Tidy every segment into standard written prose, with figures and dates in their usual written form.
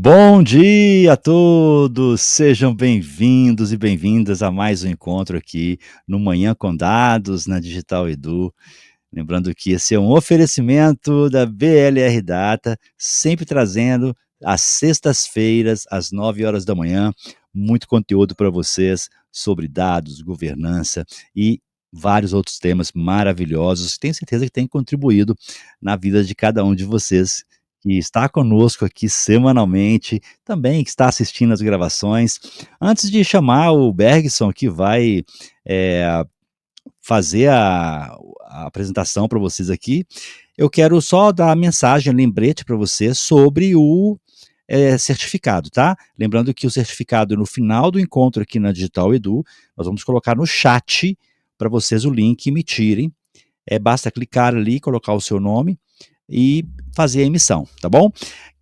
Bom dia a todos, sejam bem-vindos e bem-vindas a mais um encontro aqui no Manhã com Dados, na Digital Edu. Lembrando que esse é um oferecimento da BLR Data, sempre trazendo às sextas-feiras, às 9 horas da manhã, muito conteúdo para vocês sobre dados, governança e vários outros temas maravilhosos. Tenho certeza que tem contribuído na vida de cada um de vocês que está conosco aqui semanalmente, também que está assistindo as gravações. Antes de chamar o Bergson, que vai eh, fazer a apresentação para vocês aqui, eu quero só dar a mensagem, lembrete para você sobre o certificado, tá? Lembrando que o certificado, no final do encontro aqui na Digital Edu, nós vamos colocar no chat para vocês o link emitirem. Basta clicar ali, colocar o seu nome e fazer a emissão, tá bom?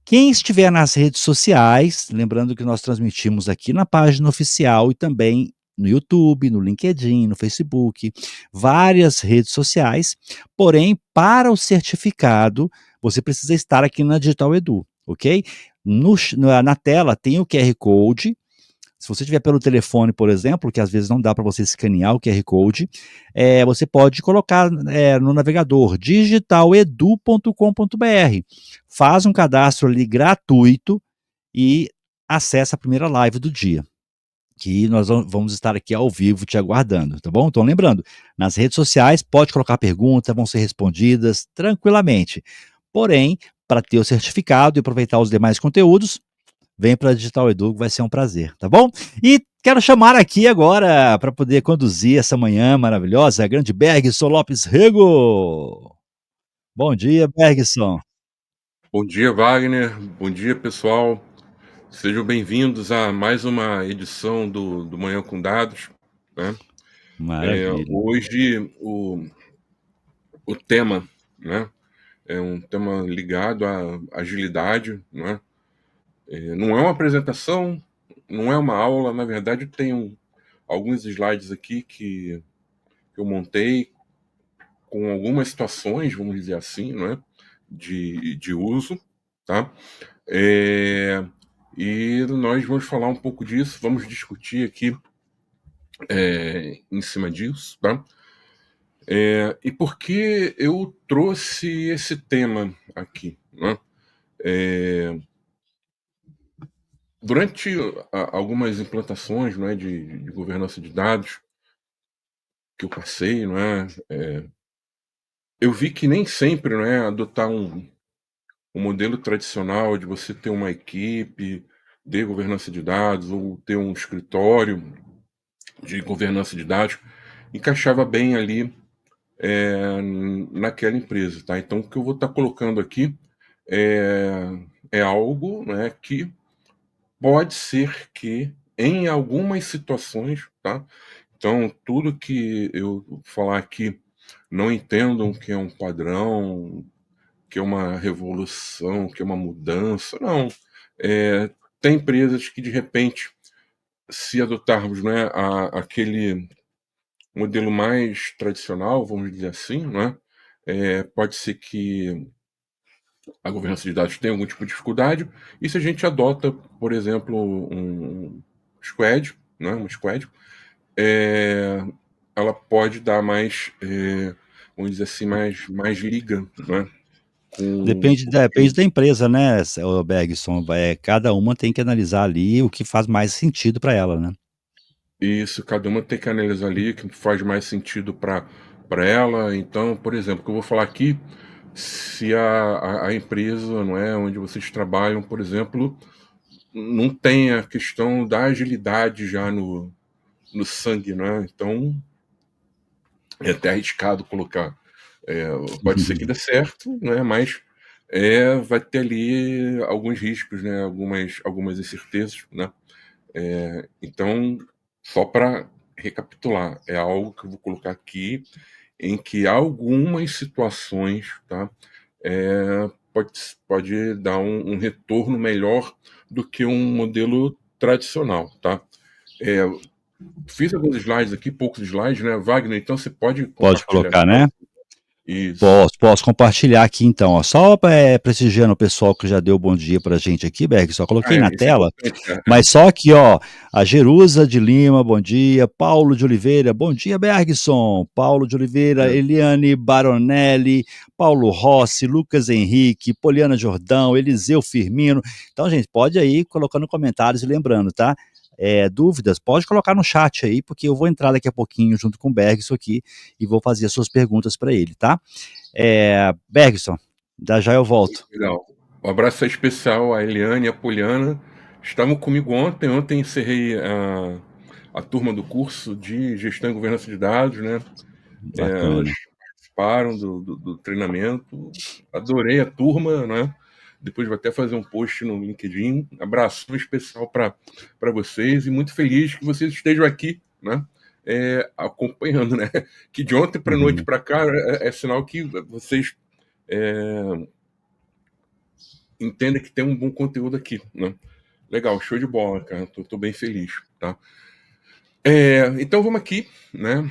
Quem estiver nas redes sociais, lembrando que nós transmitimos aqui na página oficial e também no YouTube, no LinkedIn, no Facebook, várias redes sociais. Porém, para o certificado, você precisa estar aqui na Digital Edu, ok? Na tela tem o QR Code. Se você tiver pelo telefone, por exemplo, que às vezes não dá para você escanear o QR Code, você pode colocar no navegador digitaledu.com.br. Faz um cadastro ali gratuito e acessa a primeira live do dia, que nós vamos estar aqui ao vivo te aguardando, tá bom? Então lembrando, nas redes sociais pode colocar perguntas, vão ser respondidas tranquilamente. Porém, para ter o certificado e aproveitar os demais conteúdos, vem para a Digital Edu, vai ser um prazer, tá bom? E quero chamar aqui agora, para poder conduzir essa manhã maravilhosa, a grande Bergson Lopes Rego. Bom dia, Bergson. Bom dia, Wagner. Bom dia, pessoal. Sejam bem-vindos a mais uma edição do Manhã com Dados, né? Maravilha. Hoje o tema, né, é um tema ligado à agilidade, né? Não é uma apresentação, não é uma aula, na verdade tem alguns slides aqui que eu montei com algumas situações, vamos dizer assim, né, de uso, tá? E nós vamos falar um pouco disso, vamos discutir aqui em cima disso, tá? E por que eu trouxe esse tema aqui, né? Durante algumas implantações, né, de governança de dados que eu passei, né, eu vi que nem sempre, né, adotar um modelo tradicional de você ter uma equipe de governança de dados ou ter um escritório de governança de dados encaixava bem ali naquela empresa, tá? Então, o que eu vou estar colocando aqui é algo, né, que pode ser que, em algumas situações, tá? Então, tudo que eu falar aqui, não entendam que é um padrão, que é uma revolução, que é uma mudança. Não. Tem empresas que, de repente, se adotarmos, né, aquele modelo mais tradicional, vamos dizer assim, né, pode ser que a governança de dados tenha algum tipo de dificuldade, e se a gente adota, por exemplo, um squad, né, uma squad, ela pode dar mais, vamos dizer assim, mais liga, né, com Depende da empresa, né, ô Bergson, cada uma tem que analisar ali o que faz mais sentido para ela, né. isso, cada uma tem que analisar ali o que faz mais sentido para ela. Então, por exemplo, o que eu vou falar aqui, se a empresa, não é, onde vocês trabalham, por exemplo, não tem a questão da agilidade já no sangue, né? Então é até arriscado colocar. Pode ser que dê certo, né? Mas vai ter ali alguns riscos, né? Algumas incertezas, né? Então, só para recapitular, é algo que eu vou colocar aqui em que algumas situações, tá? Pode, pode dar um retorno melhor do que um modelo tradicional, tá? É, Fiz alguns slides aqui, poucos slides, né, Wagner? Então você pode Pode compartilhar a colocar, tela? né. Isso. Posso compartilhar aqui então, ó, só, prestigiando o pessoal que já deu bom dia pra gente aqui, Berg, só Ah, coloquei é, na isso é tela, importante, mas só aqui, ó, a Jerusa de Lima, bom dia, Paulo de Oliveira, bom dia, Bergson, Paulo de Oliveira, é. Eliane Baronelli, Paulo Rossi, Lucas Henrique, Poliana Jordão, Eliseu Firmino. Então, gente, pode aí colocando comentários e lembrando, tá? Dúvidas, pode colocar no chat aí, porque eu vou entrar daqui a pouquinho junto com o Bergson aqui e vou fazer as suas perguntas para ele, tá? Bergson, já já eu volto. Legal. Um abraço especial à Eliane e à Poliana. Estavam comigo ontem. Ontem encerrei a turma do curso de Gestão e Governança de Dados, né? Elas Bacana. participaram do treinamento. Adorei a turma, né? Depois vou até fazer um post no LinkedIn. Abraço especial para vocês e muito feliz que vocês estejam aqui, né? Acompanhando, né? Que de ontem para noite Uhum, para cá é sinal que vocês entendem que tem um bom conteúdo aqui, né? Legal, show de bola, cara. Tô bem feliz, tá? Então vamos aqui, né?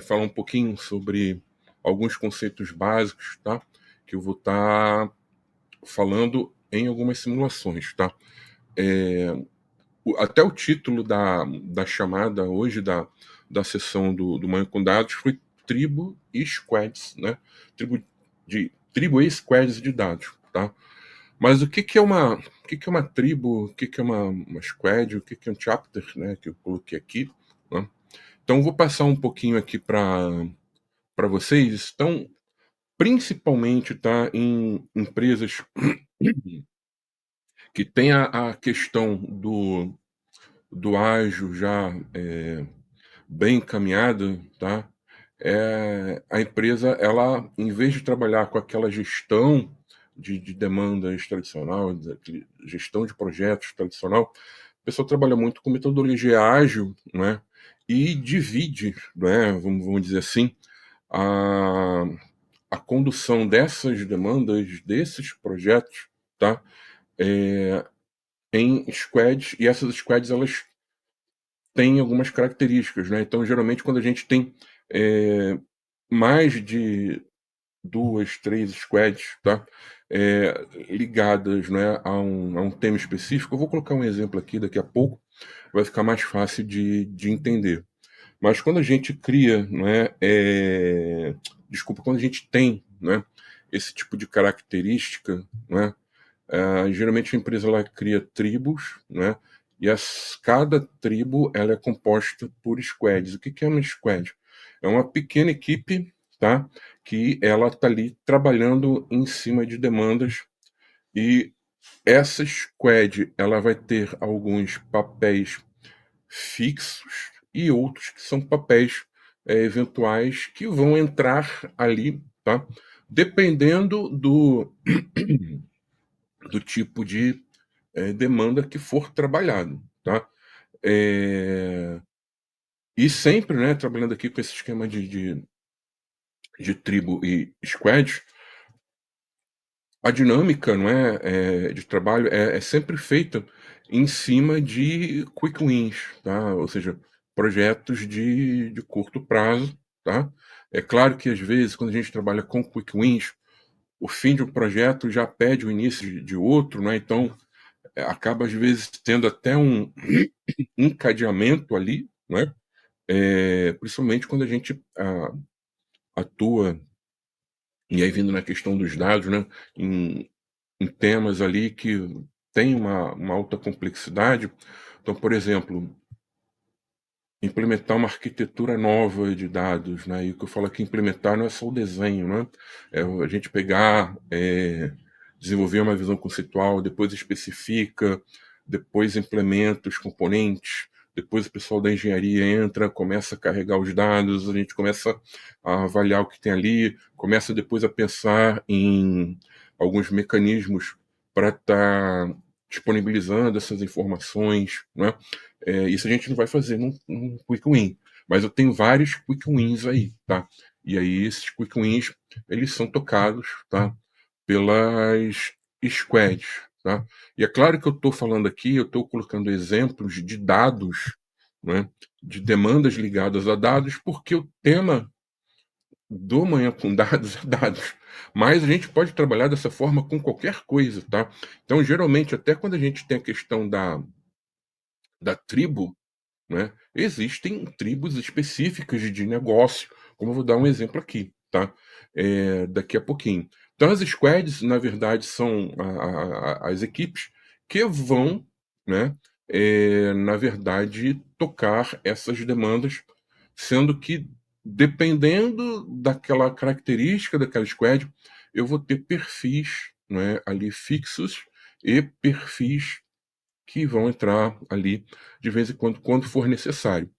Falar um pouquinho sobre alguns conceitos básicos, tá? Que eu vou estar falando em algumas simulações, tá? Até o título da chamada hoje, da sessão do Manhã com Dados, foi Tribo e Squads, né? Tribo e Squads de dados, tá? Mas o que é uma tribo, o que é uma squad, o que é um chapter, né, que eu coloquei aqui, né? Então eu vou passar um pouquinho aqui para vocês. Então, principalmente tá em empresas que tem a questão do ágil já bem encaminhada, tá? A empresa, ela, em vez de trabalhar com aquela gestão de demandas tradicional, gestão de projetos tradicional, a pessoa trabalha muito com metodologia ágil, né? E divide, né? Vamos dizer assim, a, a condução dessas demandas, desses projetos, tá? Em squads, e essas squads, elas têm algumas características, né? Então, geralmente, quando a gente tem mais de duas, três squads, tá? Ligadas, né, a um tema específico. Eu vou colocar um exemplo aqui daqui a pouco, vai ficar mais fácil de entender. Mas quando a gente cria, né, desculpa, quando a gente tem, né, esse tipo de característica, né, geralmente a empresa ela cria tribos, né, e cada tribo ela é composta por squads. O que é uma squad? É uma pequena equipe, tá, que ela está ali trabalhando em cima de demandas, e essa squad ela vai ter alguns papéis fixos e outros que são papéis eventuais que vão entrar ali, tá? Dependendo do tipo de demanda que for trabalhado, tá? É, e sempre, né, trabalhando aqui com esse esquema de tribo e squad, a dinâmica, não de trabalho é sempre feita em cima de quick wins, tá? Ou seja, projetos de curto prazo, tá? É claro que às vezes quando a gente trabalha com quick wins, o fim de um projeto já pede o início de outro, né? Então acaba às vezes tendo até um encadeamento ali, né? Principalmente quando a gente atua, e aí vindo na questão dos dados, né? Em temas ali que tem uma alta complexidade. Então, por exemplo, implementar uma arquitetura nova de dados, né? E o que eu falo aqui, implementar não é só o desenho, né? É a gente pegar, desenvolver uma visão conceitual, depois especifica, depois implementa os componentes, depois o pessoal da engenharia entra, começa a carregar os dados, a gente começa a avaliar o que tem ali, começa depois a pensar em alguns mecanismos para estar disponibilizando essas informações, né? Isso a gente não vai fazer num quick win, mas eu tenho vários quick wins aí, tá? E aí esses quick wins, eles são tocados, tá? Pelas squads, tá? E é claro que eu estou falando aqui, eu estou colocando exemplos de dados, né? De demandas ligadas a dados, porque o tema do Manhã com Dados é dados, mas a gente pode trabalhar dessa forma com qualquer coisa, tá. Então, geralmente, até quando a gente tem a questão da tribo, né, existem tribos específicas de negócio, como eu vou dar um exemplo aqui, tá, daqui a pouquinho. Então as squads, na verdade, são as equipes que vão, né, na verdade, tocar essas demandas, sendo que, dependendo daquela característica daquela squad, eu vou ter perfis, né, ali fixos e perfis que vão entrar ali de vez em quando, quando for necessário.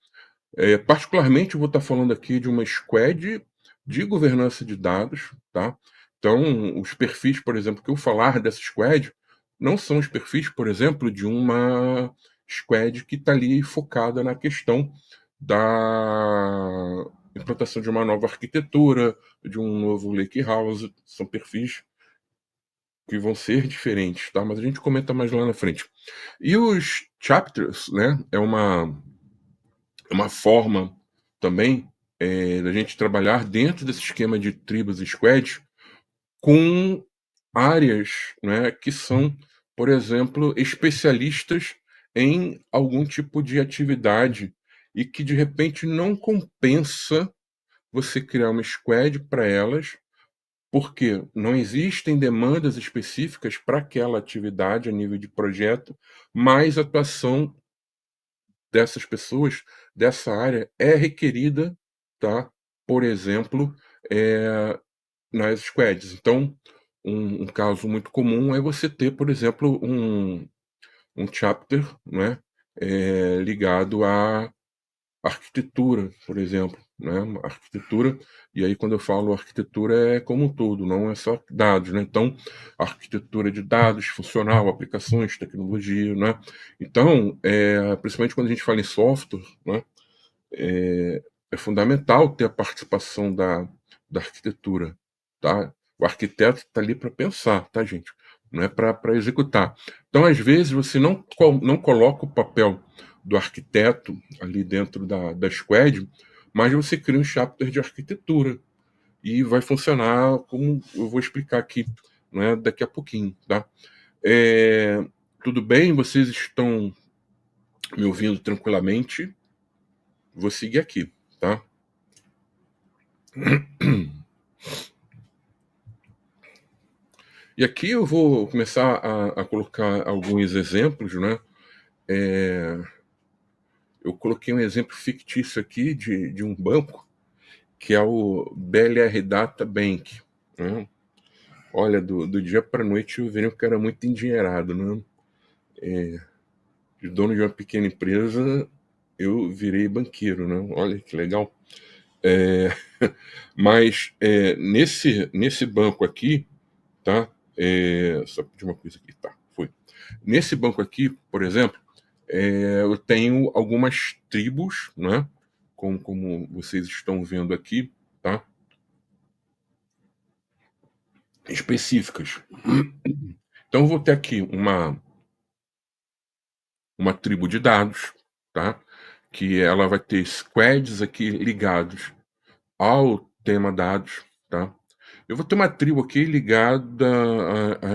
Particularmente, eu vou estar falando aqui de uma squad de governança de dados, tá? Então, os perfis, por exemplo, que eu falar dessa squad, não são os perfis, por exemplo, de uma squad que está ali focada na questão da implantação de uma nova arquitetura, de um novo lakehouse. São perfis que vão ser diferentes, tá? Mas a gente comenta mais lá na frente. E os chapters, né, é uma forma também da gente trabalhar dentro desse esquema de tribos e squads com áreas, né, que são, por exemplo, especialistas em algum tipo de atividade e que de repente não compensa você criar uma squad para elas, porque não existem demandas específicas para aquela atividade a nível de projeto, mas a atuação dessas pessoas, dessa área, é requerida, tá? Por exemplo, nas squads. Então, um caso muito comum é você ter, por exemplo, um chapter, né, ligado à arquitetura, por exemplo, né, arquitetura, e aí quando eu falo arquitetura é como um todo, não é só dados, né, então arquitetura de dados, funcional, aplicações, tecnologia, né, então, principalmente quando a gente fala em software, né, é fundamental ter a participação da arquitetura, tá? O arquiteto está ali para pensar, tá, gente? Não é para executar. Então, às vezes, você não coloca o papel do arquiteto ali dentro da squad, mas você cria um chapter de arquitetura e vai funcionar como eu vou explicar aqui, né, daqui a pouquinho, tá? É, tudo bem? Vocês estão me ouvindo tranquilamente? Vou seguir aqui, tá? E aqui eu vou começar a colocar alguns exemplos, né? Eu coloquei um exemplo fictício aqui de um banco, que é o BLR Data Bank, né? Olha, do dia para a noite eu vi que era muito endinheirado, né? De dono de uma pequena empresa, eu virei banqueiro, né? Olha que legal. Mas nesse banco aqui, tá? Só pedir uma coisa aqui, tá? Foi. Nesse banco aqui, por exemplo, eu tenho algumas tribos, né? Como vocês estão vendo aqui, tá? Específicas. Então, eu vou ter aqui uma tribo de dados, tá? Que ela vai ter squads aqui ligados ao tema dados, tá? Eu vou ter uma tribo aqui ligada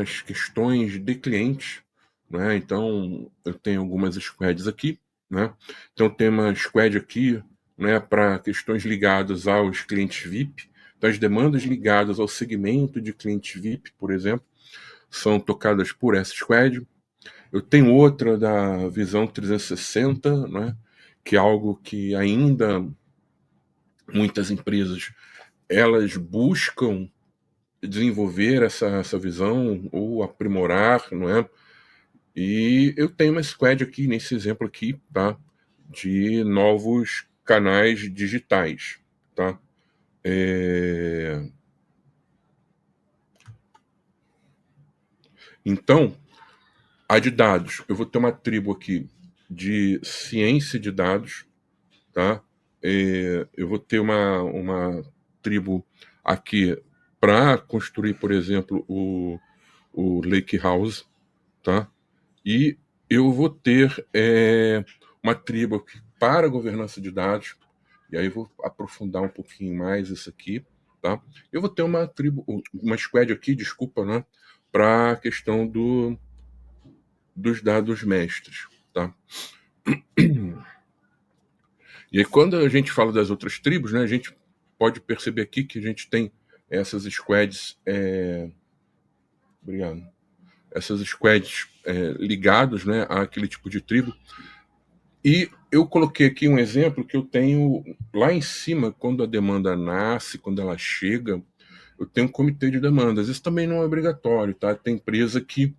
às questões de clientes, né? Então, eu tenho algumas squads aqui, né? Então, tem uma squad aqui, né, para questões ligadas aos clientes VIP. Então, as demandas ligadas ao segmento de cliente VIP, por exemplo, são tocadas por essa squad. Eu tenho outra da visão 360, né, que é algo que ainda muitas empresas elas buscam desenvolver essa visão ou aprimorar, não é? E eu tenho uma squad aqui, nesse exemplo aqui, tá? De novos canais digitais, tá? Então, a de dados, eu vou ter uma tribo aqui de ciência de dados, tá? Eu vou ter uma tribo aqui para construir, por exemplo, o Lake House, tá? E eu vou ter uma tribo aqui para governança de dados, e aí eu vou aprofundar um pouquinho mais isso aqui, tá? Eu vou ter uma squad aqui, desculpa, né, para a questão dos dados mestres, tá? E aí, quando a gente fala das outras tribos, né, a gente pode perceber aqui que a gente tem essas squads, obrigado, essas squads ligados, né, àquele tipo de tribo. E eu coloquei aqui um exemplo que eu tenho lá em cima, quando a demanda nasce, quando ela chega, eu tenho um comitê de demandas. Isso também não é obrigatório, tá? Tem empresa que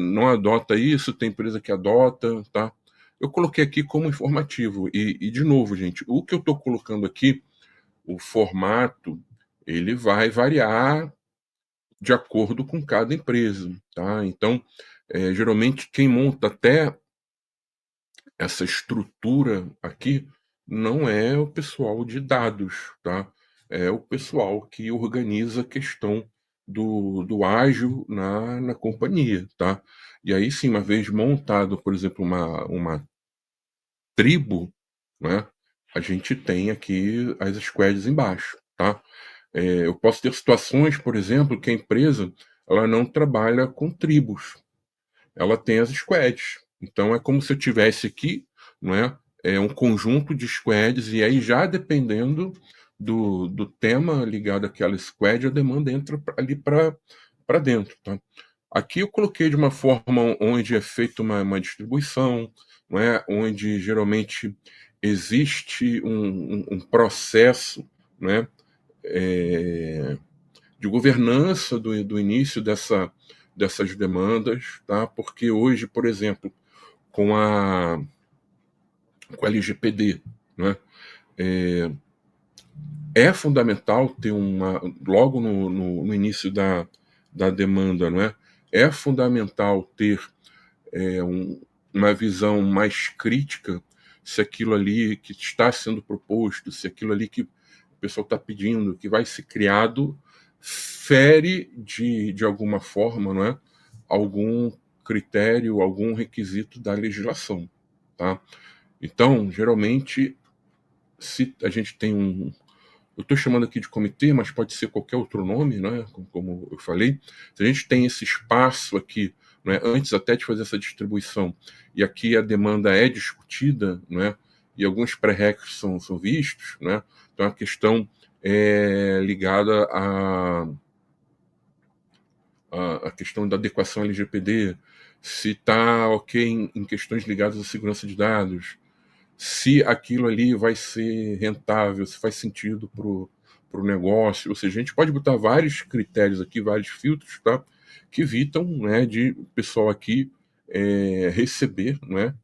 não adota isso, tem empresa que adota, tá? Eu coloquei aqui como informativo. E de novo, gente, o que eu estou colocando aqui, o formato, ele vai variar de acordo com cada empresa, tá? Então, geralmente, quem monta até essa estrutura aqui não é o pessoal de dados, tá? É o pessoal que organiza a questão do ágil na companhia, tá? E aí sim, uma vez montado, por exemplo, uma tribo, né? A gente tem aqui as squads embaixo, tá? Eu posso ter situações, por exemplo, que a empresa ela não trabalha com tribos, ela tem as squads. Então é como se eu tivesse aqui, não é? Um conjunto de squads, e aí já dependendo do tema ligado àquela squad, a demanda entra ali para dentro. Tá? Aqui eu coloquei de uma forma onde é feita uma distribuição, não é? Onde geralmente existe um processo, né? De governança do início dessas demandas, tá? Porque hoje, por exemplo, com com a LGPD, né? É fundamental ter logo no início da demanda, não é? É fundamental ter uma visão mais crítica se aquilo ali que está sendo proposto, se aquilo ali que o pessoal está pedindo, que vai ser criado, fere de alguma forma, não é? Algum critério, algum requisito da legislação, tá? Então, geralmente, se a gente tem eu estou chamando aqui de comitê, mas pode ser qualquer outro nome, né? Como eu falei. Se a gente tem esse espaço aqui, né, antes até de fazer essa distribuição, e aqui a demanda é discutida, né, e alguns pré-requisitos são vistos, né, então a questão é ligada à questão da adequação LGPD, se está ok em questões ligadas à segurança de dados, se aquilo ali vai ser rentável, se faz sentido para o negócio. Ou seja, a gente pode botar vários critérios aqui, vários filtros, tá? Que evitam, né, de o pessoal aqui receber, né,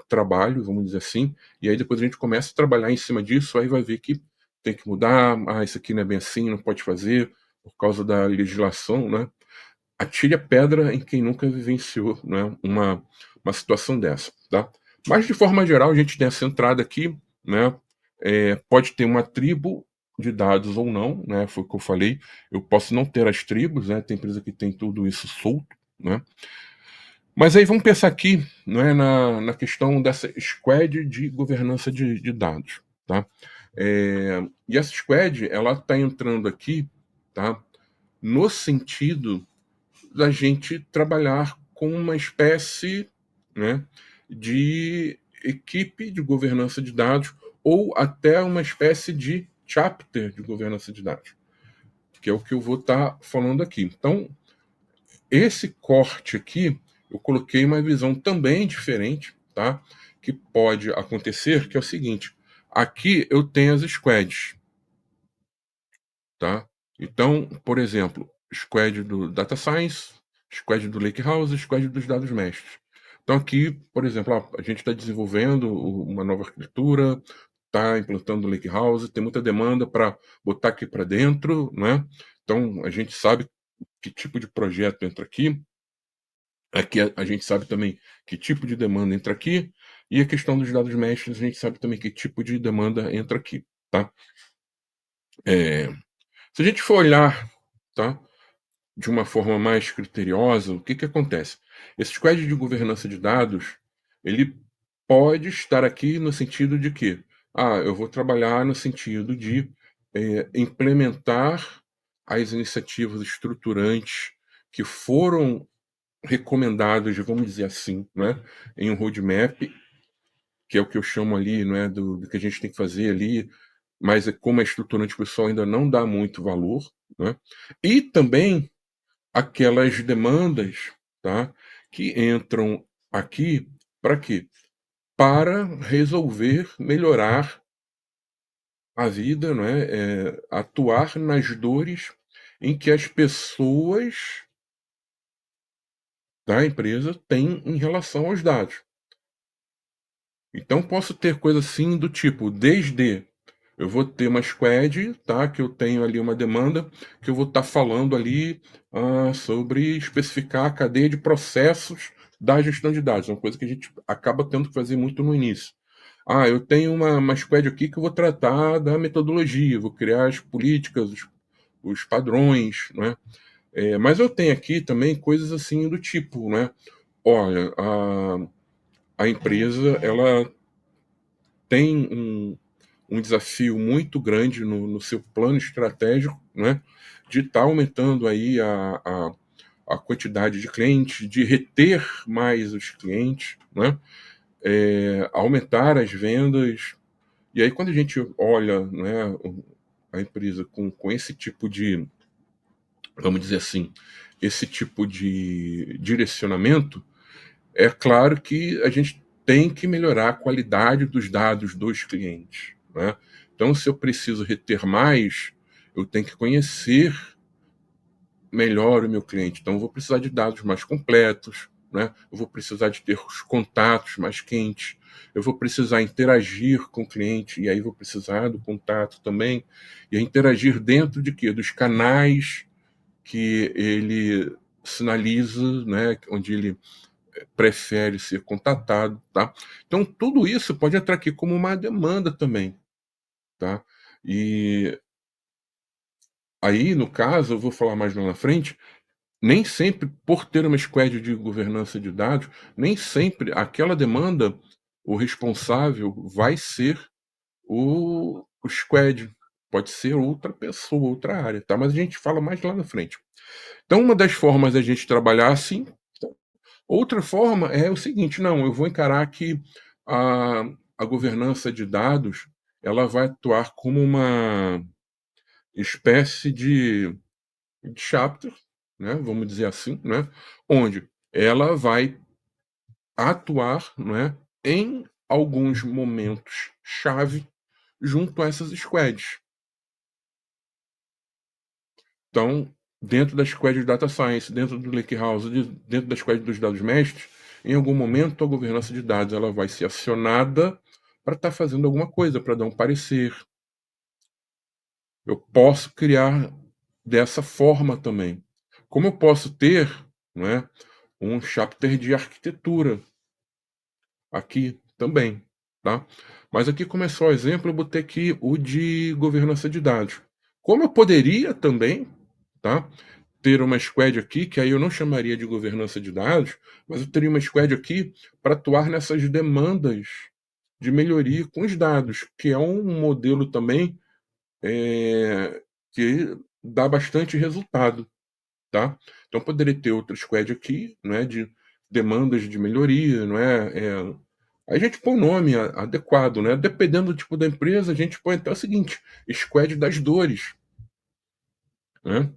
trabalho, vamos dizer assim, e aí depois a gente começa a trabalhar em cima disso, aí vai ver que tem que mudar, isso aqui não é bem assim, não pode fazer, por causa da legislação, né? Atire a pedra em quem nunca vivenciou, né, uma situação dessa, tá? Mas de forma geral, a gente tem essa entrada aqui, né? Pode ter uma tribo de dados ou não, né? Foi o que eu falei. Eu posso não ter as tribos, né? Tem empresa que tem tudo isso solto, né? Mas aí vamos pensar aqui, né, na questão dessa squad de governança de dados, tá? E essa squad, ela está entrando aqui, tá? No sentido da gente trabalhar com uma espécie, né, de equipe de governança de dados ou até uma espécie de chapter de governança de dados, que é o que eu vou estar falando aqui. Então, esse corte aqui, eu coloquei uma visão também diferente, tá? Que pode acontecer, que é o seguinte: aqui eu tenho as squads, tá? Então, por exemplo, squad do Data Science, squad do Lakehouse, squad dos dados mestres. Então aqui, por exemplo, a gente está desenvolvendo uma nova arquitetura, está implantando o Lakehouse, tem muita demanda para botar aqui para dentro, né? Então a gente sabe que tipo de projeto entra aqui. Aqui a gente sabe também que tipo de demanda entra aqui, e a questão dos dados mestres, a gente sabe também que tipo de demanda entra aqui, tá? Se a gente for olhar, tá, de uma forma mais criteriosa, o que que acontece? Esse squad de governança de dados, ele pode estar aqui no sentido de que, eu vou trabalhar no sentido de implementar as iniciativas estruturantes que foram recomendadas, vamos dizer assim, né, em um roadmap, que é o que eu chamo ali, né, do que a gente tem que fazer ali, mas como é estruturante, o pessoal ainda não dá muito valor, né? E também aquelas demandas, tá, que entram aqui para quê? Para resolver, melhorar a vida, né, atuar nas dores em que as pessoas da empresa têm em relação aos dados. Então posso ter coisa assim do tipo, desde eu vou ter uma squad, tá, que eu tenho ali uma demanda, que eu vou estar falando ali sobre especificar a cadeia de processos da gestão de dados, uma coisa que a gente acaba tendo que fazer muito no início. Eu tenho uma squad aqui que eu vou tratar da metodologia, vou criar as políticas, os padrões, né? Mas eu tenho aqui também coisas assim do tipo, né? Olha, a empresa ela tem um desafio muito grande no seu plano estratégico, né? De estar aumentando aí a quantidade de clientes, de reter mais os clientes, né? Aumentar as vendas. E aí, quando a gente olha, né, a empresa com esse tipo de, vamos dizer assim, esse tipo de direcionamento, é claro que a gente tem que melhorar a qualidade dos dados dos clientes, né? Então, se eu preciso reter mais, eu tenho que conhecer melhor o meu cliente. Então, eu vou precisar de dados mais completos, né? Eu vou precisar de ter os contatos mais quentes, eu vou precisar interagir com o cliente, e aí vou precisar do contato também, e interagir dentro de quê? Dos canais que ele sinaliza, né? Onde ele prefere ser contatado, tá? Então, tudo isso pode entrar aqui como uma demanda também, tá? E aí, no caso, eu vou falar mais lá na frente, nem sempre, por ter uma squad de governança de dados, nem sempre aquela demanda, o responsável vai ser o squad, pode ser outra pessoa, outra área, tá? Mas a gente fala mais lá na frente. Então, uma das formas da gente trabalhar assim. Outra forma é o seguinte: não, eu vou encarar que a, a governança de dados ela vai atuar como uma espécie de chapter, né, vamos dizer assim, né, onde ela vai atuar, né, em alguns momentos chave junto a essas squads. Então, dentro da squad de Data Science, dentro do Lakehouse, dentro da squad dos dados mestres, em algum momento a governança de dados ela vai ser acionada para estar fazendo alguma coisa, para dar um parecer. Eu posso criar dessa forma também. Como eu posso ter, né, um chapter de arquitetura aqui também, tá? Mas aqui começou o exemplo, eu botei aqui o de governança de dados. Como eu poderia também, tá? Ter uma squad aqui, que aí eu não chamaria de governança de dados, mas eu teria uma squad aqui para atuar nessas demandas de melhoria com os dados, que é um modelo também que dá bastante resultado, tá? Então poderia ter outra squad aqui, não é, de demandas de melhoria, não é? A gente põe o nome adequado, né? Dependendo do tipo da empresa, a gente põe até o seguinte: squad das dores, né?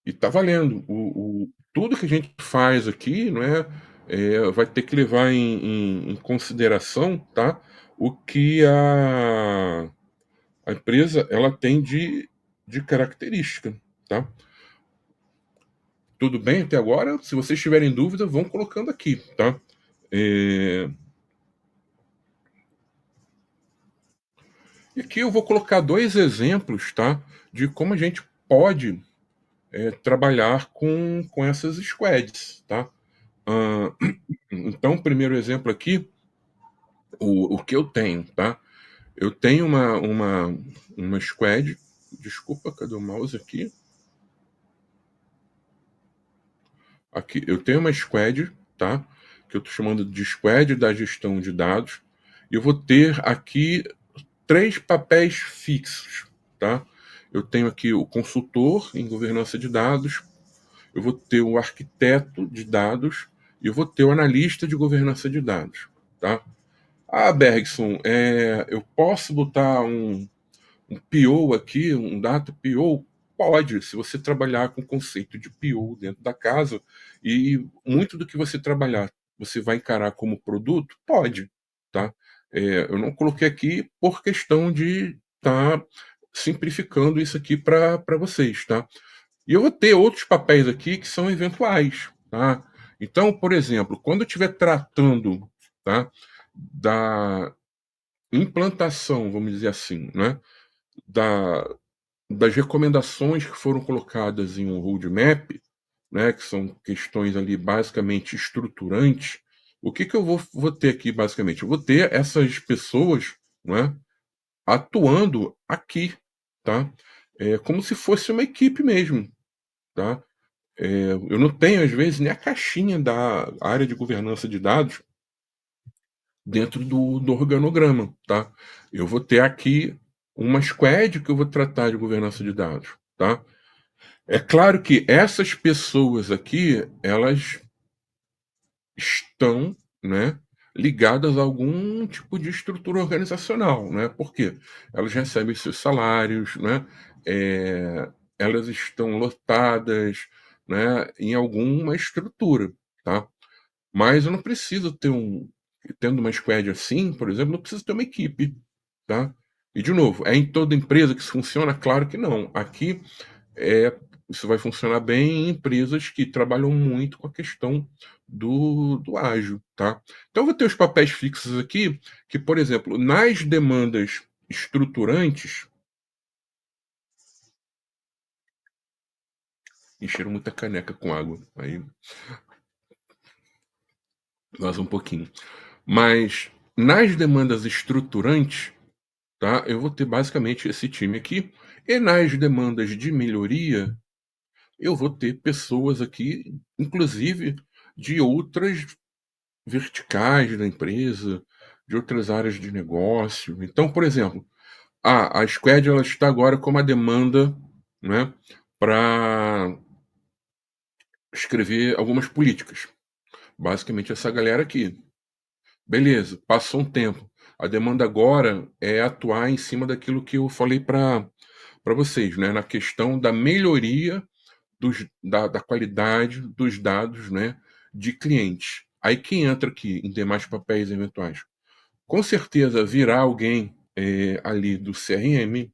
E tá valendo. Tudo que a gente faz aqui, não é, vai ter que levar em consideração, tá? O que a empresa ela tem de característica, tá? Tudo bem até agora? Se vocês tiverem dúvida, vão colocando aqui, tá? É, E aqui eu vou colocar dois exemplos, tá? De como a gente pode trabalhar com essas squads, tá? Ah, então, o primeiro exemplo aqui, o que eu tenho, tá? Eu tenho uma squad. Desculpa, cadê o mouse aqui? Aqui, eu tenho uma squad, tá? Que eu estou chamando de squad da gestão de dados. E eu vou ter aqui 3 papéis fixos, tá? Eu tenho aqui o consultor em governança de dados, eu vou ter o arquiteto de dados e eu vou ter o analista de governança de dados, tá? Ah, Bergson, eu posso botar um PO aqui, um data PO? Pode, se você trabalhar com o conceito de PO dentro da casa e muito do que você trabalhar você vai encarar como produto, pode, tá? Eu não coloquei aqui por questão de estar simplificando isso aqui para vocês, tá? E eu vou ter outros papéis aqui que são eventuais, tá? Então, por exemplo, quando eu estiver tratando, tá, da implantação, vamos dizer assim, né, da, das recomendações que foram colocadas em um roadmap, né, que são questões ali basicamente estruturantes, o que eu vou ter aqui basicamente? Eu vou ter essas pessoas, né, atuando aqui, tá? Como se fosse uma equipe mesmo, tá? Eu não tenho, às vezes, nem a caixinha da área de governança de dados dentro do organograma, tá? Eu vou ter aqui uma squad que eu vou tratar de governança de dados, tá? É claro que essas pessoas aqui, elas estão, né, ligadas a algum tipo de estrutura organizacional, né? Por quê? Elas recebem seus salários, né? É, elas estão lotadas, né, em alguma estrutura, tá? Mas eu não preciso ter tendo uma squad assim, por exemplo, não preciso ter uma equipe, tá? E de novo, é em toda empresa que isso funciona? Claro que não. Aqui isso vai funcionar bem em empresas que trabalham muito com a questão do ágil, tá? Então eu vou ter os papéis fixos aqui, que, por exemplo, nas demandas estruturantes, encheram muita caneca com água, aí vaza um pouquinho. Mas nas demandas estruturantes, tá? Eu vou ter basicamente esse time aqui. E nas demandas de melhoria, eu vou ter pessoas aqui, inclusive de outras verticais da empresa, de outras áreas de negócio. Então, por exemplo, a Squad ela está agora com uma demanda, né, para escrever algumas políticas. Basicamente essa galera aqui. Beleza, passou um tempo. A demanda agora é atuar em cima daquilo que eu falei para vocês, né, na questão da melhoria da qualidade dos dados, né, de clientes. Aí quem entra aqui em demais papéis eventuais? Com certeza virá alguém ali do CRM,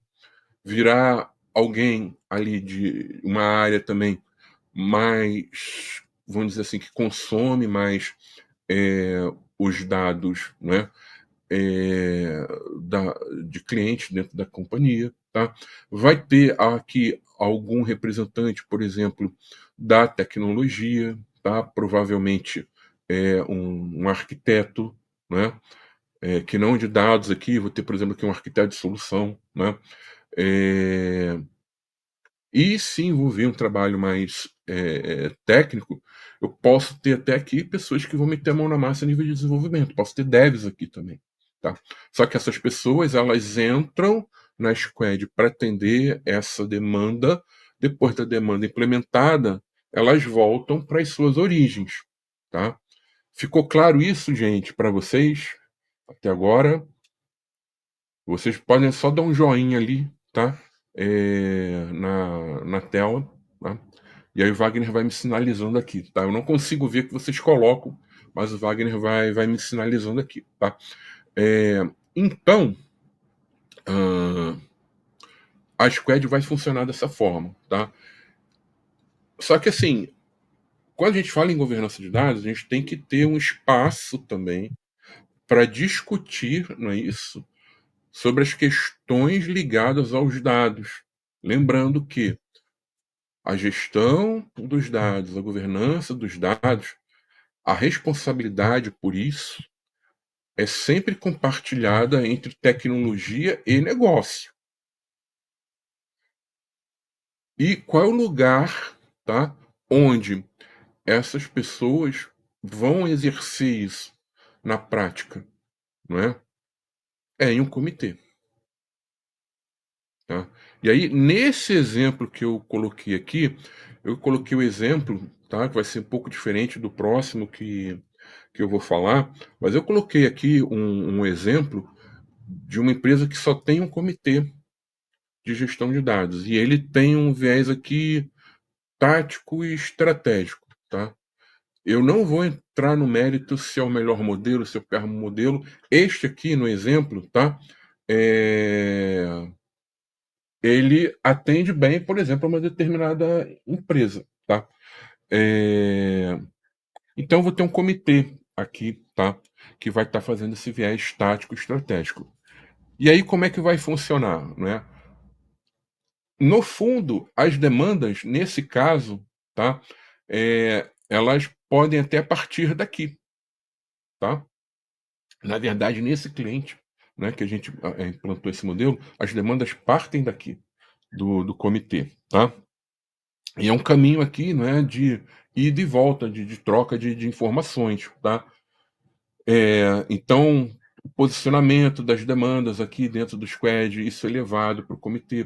virá alguém ali de uma área também mais, vamos dizer assim, que consome mais os dados, né, é, da, de clientes dentro da companhia, tá? Vai ter aqui algum representante, por exemplo, da tecnologia, tá? Provavelmente um arquiteto, né? Que não de dados aqui, vou ter, por exemplo, aqui um arquiteto de solução, né? É, e se envolver um trabalho mais técnico, eu posso ter até aqui pessoas que vão meter a mão na massa a nível de desenvolvimento. Posso ter devs aqui também. Tá? Só que essas pessoas elas entram na Squad para atender essa demanda. Depois da demanda implementada, elas voltam para as suas origens. Tá? Ficou claro isso, gente, para vocês até agora? Vocês podem só dar um joinha ali, tá? Na tela, tá? E aí o Wagner vai me sinalizando aqui, tá? Eu não consigo ver o que vocês colocam, mas o Wagner vai me sinalizando aqui, tá? Então, ah, a Squad vai funcionar dessa forma, tá? Só que assim, quando a gente fala em governança de dados, a gente tem que ter um espaço também para discutir, não é isso? Sobre as questões ligadas aos dados. Lembrando que a gestão dos dados, a governança dos dados, a responsabilidade por isso é sempre compartilhada entre tecnologia e negócio. E qual é o lugar, tá, onde essas pessoas vão exercer isso na prática, não é? É em um comitê. tá. E aí, nesse exemplo que eu coloquei aqui, eu coloquei o exemplo, tá, que vai ser um pouco diferente do próximo que eu vou falar, mas eu coloquei aqui um exemplo de uma empresa que só tem um comitê de gestão de dados, e ele tem um viés aqui tático e estratégico, tá. Eu não vou entrar no mérito se é o melhor modelo, se é o pior modelo. Este aqui, no exemplo, tá, eh ele atende bem, por exemplo, a uma determinada empresa, tá. Eh, então eu vou ter um comitê aqui, tá, que vai estar fazendo esse viés tático estratégico. E aí como é que vai funcionar, né? No fundo, as demandas, nesse caso, tá, elas podem até partir daqui, tá. Na verdade, nesse cliente, né, que a gente, implantou esse modelo, as demandas partem daqui, do comitê, tá. E é um caminho aqui, não é, de ida e volta, de troca de informações, tá? Então, o posicionamento das demandas aqui dentro do squad, isso é levado para o comitê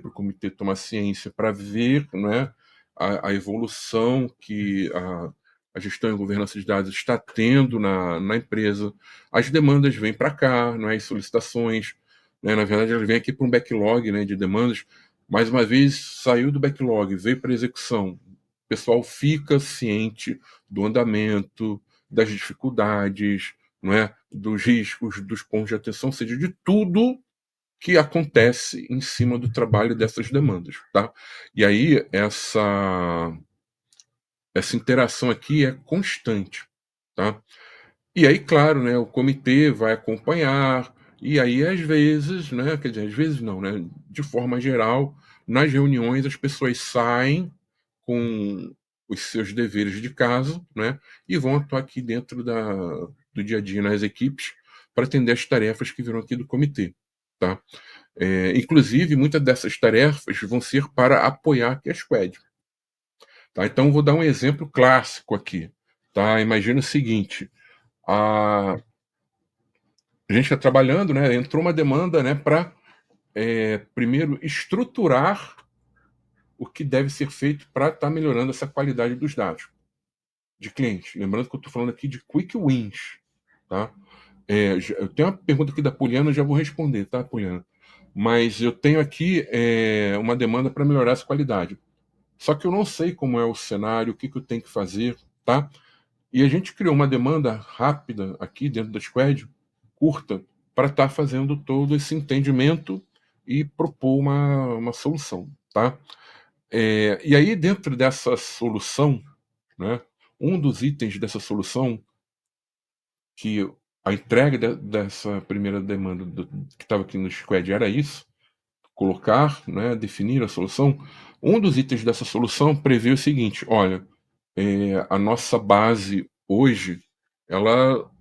tomar ciência, para ver, não é, a evolução que a gestão e governança de dados está tendo na empresa. As demandas vêm para cá, não é, as solicitações, né, na verdade, elas vêm aqui para um backlog, né, de demandas. Mais uma vez, saiu do backlog, veio para execução. O pessoal fica ciente do andamento, das dificuldades, não é, dos riscos, dos pontos de atenção, ou seja, de tudo que acontece em cima do trabalho dessas demandas, tá? E aí essa interação aqui é constante, tá? E aí, claro, né, o comitê vai acompanhar, e aí às vezes, né, quer dizer, às vezes não, né, de forma geral, nas reuniões as pessoas saem com os seus deveres de casa, né, e vão atuar aqui dentro do dia a dia nas equipes para atender as tarefas que virão aqui do comitê, tá? Inclusive, muitas dessas tarefas vão ser para apoiar aqui a squad, tá? Então, vou dar um exemplo clássico aqui, tá? Imagina o seguinte, a gente está trabalhando, né, entrou uma demanda, né, para, primeiro, estruturar o que deve ser feito para estar melhorando essa qualidade dos dados de clientes. Lembrando que eu estou falando aqui de quick wins, tá? Eu tenho uma pergunta aqui da Poliana, eu já vou responder, tá, Poliana? Mas eu tenho aqui uma demanda para melhorar essa qualidade. Só que eu não sei como é o cenário, o que, que eu tenho que fazer, tá? E a gente criou uma demanda rápida aqui dentro da Squad, curta, para estar fazendo todo esse entendimento e propor uma solução, tá? E aí, dentro dessa solução, né, um dos itens dessa solução, que a entrega dessa primeira demanda que estava aqui no Squad era isso, colocar, né, definir a solução. Um dos itens dessa solução prevê o seguinte: olha, a nossa base hoje, ela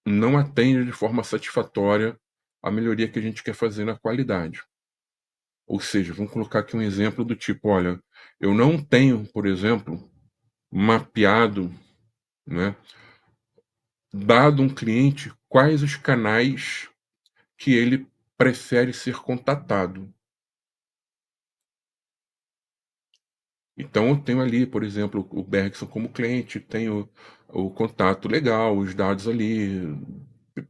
não atende de forma satisfatória a melhoria que a gente quer fazer na qualidade. Ou seja, vamos colocar aqui um exemplo do tipo: olha, eu não tenho, por exemplo, mapeado, né, dado um cliente quais os canais que ele prefere ser contatado. Então, eu tenho ali, por exemplo, o Bergson como cliente, tenho o contato legal, os dados ali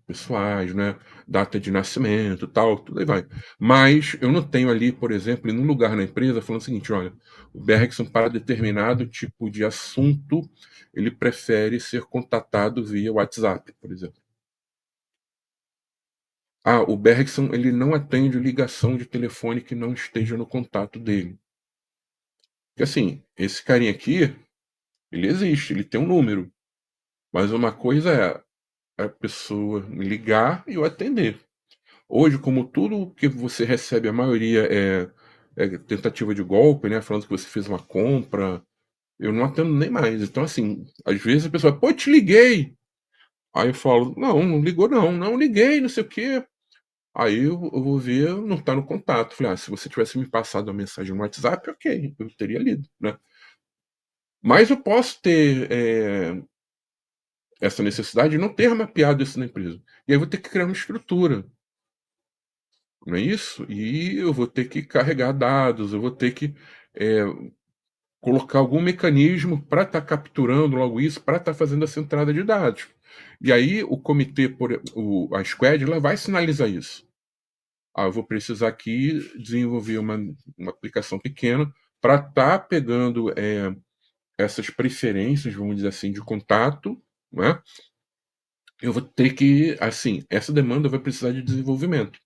pessoais, né, data de nascimento, tal, tudo aí vai. Mas eu não tenho ali, por exemplo, em um lugar na empresa falando o seguinte: olha, o Bergson para determinado tipo de assunto, ele prefere ser contatado via WhatsApp, por exemplo. Ah, o Bergson, ele não atende ligação de telefone que não esteja no contato dele. Porque assim, esse carinha aqui, ele existe, ele tem um número, mas uma coisa é a pessoa ligar e eu atender. Hoje, como tudo que você recebe, a maioria é tentativa de golpe, né, falando que você fez uma compra, eu não atendo nem mais. Então, assim, às vezes a pessoa: "Pô, te liguei". Aí eu falo: "Não, não ligou não, não liguei, não sei o quê". Aí eu vou ver, não tá no contato. Falei: "Ah, se você tivesse me passado a mensagem no WhatsApp, ok, eu teria lido, né". Mas eu posso ter, essa necessidade de não ter mapeado isso na empresa. E aí eu vou ter que criar uma estrutura. não é isso? E eu vou ter que carregar dados, eu vou ter que é, colocar algum mecanismo para estar capturando logo isso, para estar fazendo essa entrada de dados. E aí o comitê, a squad, ela vai sinalizar isso. Eu vou precisar aqui desenvolver uma aplicação pequena para estar pegando essas preferências, vamos dizer assim, de contato, né? Eu vou ter que, assim, essa demanda vai precisar de desenvolvimento.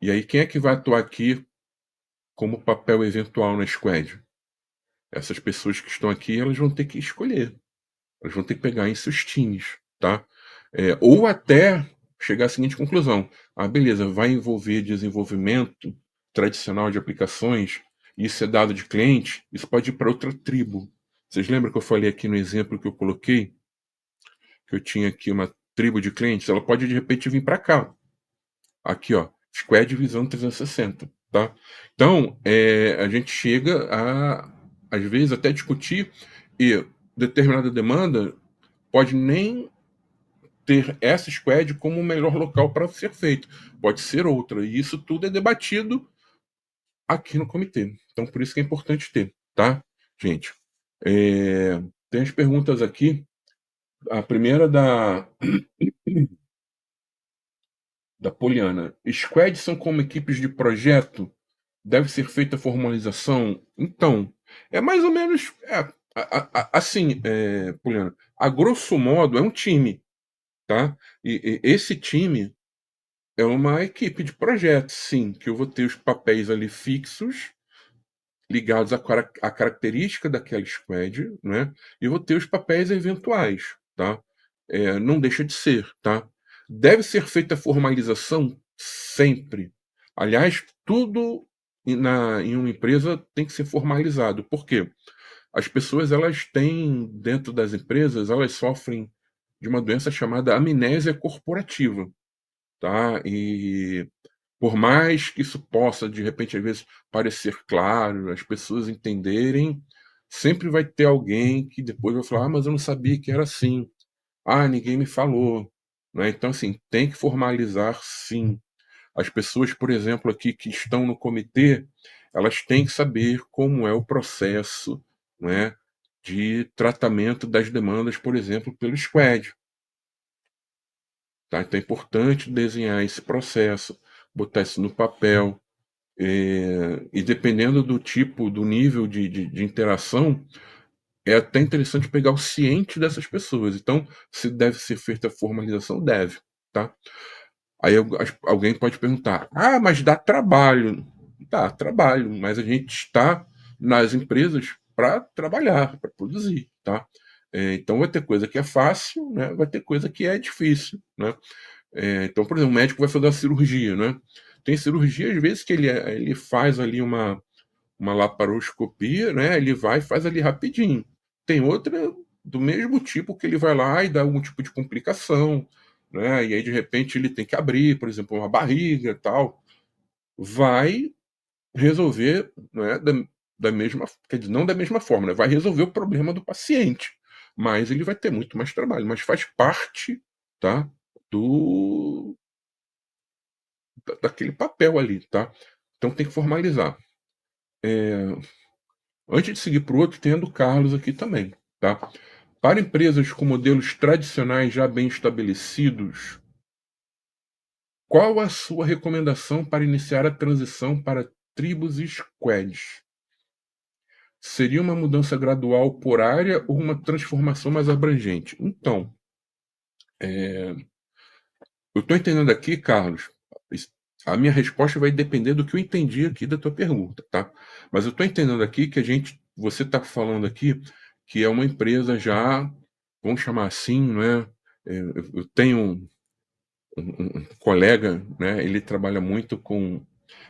E aí, quem é que vai atuar aqui como papel eventual na squad? Essas pessoas que estão aqui, elas vão ter que escolher. Elas vão ter que pegar em seus times, tá? Ou até chegar à seguinte conclusão: beleza, vai envolver desenvolvimento tradicional de aplicações, isso é dado de cliente, isso pode ir para outra tribo. Vocês lembram que eu falei aqui no exemplo que eu coloquei, que eu tinha aqui uma tribo de clientes? Ela pode de repente vir para cá. Aqui, ó, Squad Visão 360, tá? Então, a gente chega às vezes, até discutir e determinada demanda pode nem ter essa squad como o melhor local para ser feito. Pode ser outra. E isso tudo é debatido aqui no comitê. Então, por isso que é importante ter, tá, gente? Tem as perguntas aqui. A primeira da Poliana. Squads são como equipes de projeto? Deve ser feita a formalização? Então, é mais ou menos assim, Poliana. A grosso modo, é um time, tá? E esse time é uma equipe de projeto, sim, que eu vou ter os papéis ali fixos, ligados à característica daquela squad, né? E vou ter os papéis eventuais, tá? Não deixa de ser, tá? Deve ser feita a formalização sempre. Aliás, tudo em uma empresa tem que ser formalizado. Por quê? As pessoas, elas têm, dentro das empresas, elas sofrem de uma doença chamada amnésia corporativa, tá? E por mais que isso possa, de repente, às vezes, parecer claro, as pessoas entenderem, sempre vai ter alguém que depois vai falar: mas eu não sabia que era assim. Ninguém me falou. Né? Então, assim, tem que formalizar, sim. As pessoas, por exemplo, aqui que estão no comitê, elas têm que saber como é o processo, né, de tratamento das demandas, por exemplo, pelo squad. Tá? Então é importante desenhar esse processo, botar isso no papel. E dependendo do tipo, do nível de interação, é até interessante pegar o ciente dessas pessoas. Então, se deve ser feita a formalização, deve. Tá? Aí alguém pode perguntar: mas dá trabalho. Dá trabalho, mas a gente está nas empresas para trabalhar, para produzir. Tá? Então vai ter coisa que é fácil, né? Vai ter coisa que é difícil. Né? Então, por exemplo, o médico vai fazer uma cirurgia, né? Tem cirurgia, às vezes, que ele faz ali uma laparoscopia, né? Ele vai e faz ali rapidinho. Tem outra do mesmo tipo que ele vai lá e dá algum tipo de complicação, né? E aí, de repente, ele tem que abrir, por exemplo, uma barriga e tal. Vai resolver, né, da mesma, quer dizer, não da mesma forma, né? Vai resolver o problema do paciente, mas ele vai ter muito mais trabalho, mas faz parte, tá? Do daquele papel ali, tá? Então tem que formalizar. Antes de seguir para o outro, tem a do Carlos aqui também, tá? Para empresas com modelos tradicionais já bem estabelecidos, qual a sua recomendação para iniciar a transição para tribos e squads? Seria uma mudança gradual por área ou uma transformação mais abrangente? Então, eu estou entendendo aqui, Carlos, a minha resposta vai depender do que eu entendi aqui da tua pergunta, tá? Mas eu estou entendendo aqui que você está falando aqui que é uma empresa já, vamos chamar assim, né? Eu tenho um colega, né? Ele trabalha muito com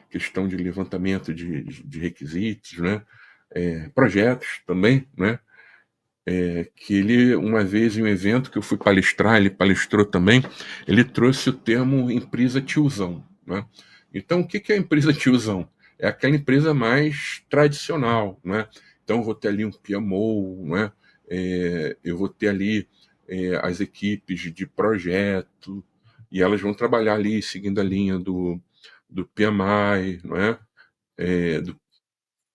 questão de levantamento de requisitos, né? Projetos também, né? Que ele, uma vez em um evento que eu fui palestrar, ele palestrou também, ele trouxe o termo empresa tiozão. Né? Então, o que é a empresa tiozão? É aquela empresa mais tradicional. Né? Então, eu vou ter ali um PMO, né? Eu vou ter ali as equipes de projeto, e elas vão trabalhar ali seguindo a linha do PMI, não é?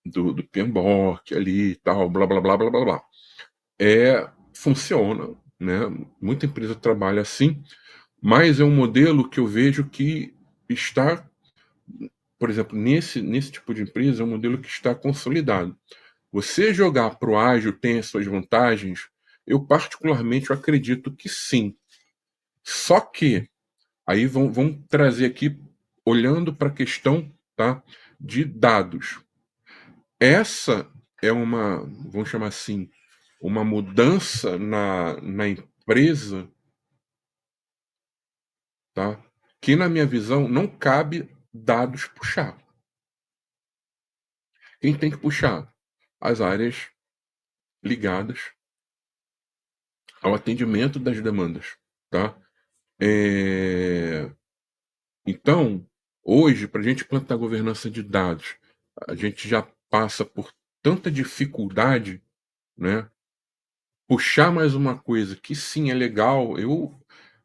Do PMBOK ali e tal, blá, blá, blá, blá, blá, blá. Funciona, né? Muita empresa trabalha assim, mas é um modelo que eu vejo que está, por exemplo, nesse tipo de empresa, é um modelo que está consolidado. Você jogar para o ágil tem as suas vantagens? Eu particularmente acredito que sim. Só que aí vamos trazer aqui, olhando para a questão, tá, de dados. Essa é uma, vamos chamar assim, uma mudança na empresa, tá, que na minha visão não cabe dados puxar. Quem tem que puxar? As áreas ligadas ao atendimento das demandas, tá? Então, hoje, para a gente plantar governança de dados, a gente já passa por tanta dificuldade, né? Puxar mais uma coisa que sim é legal,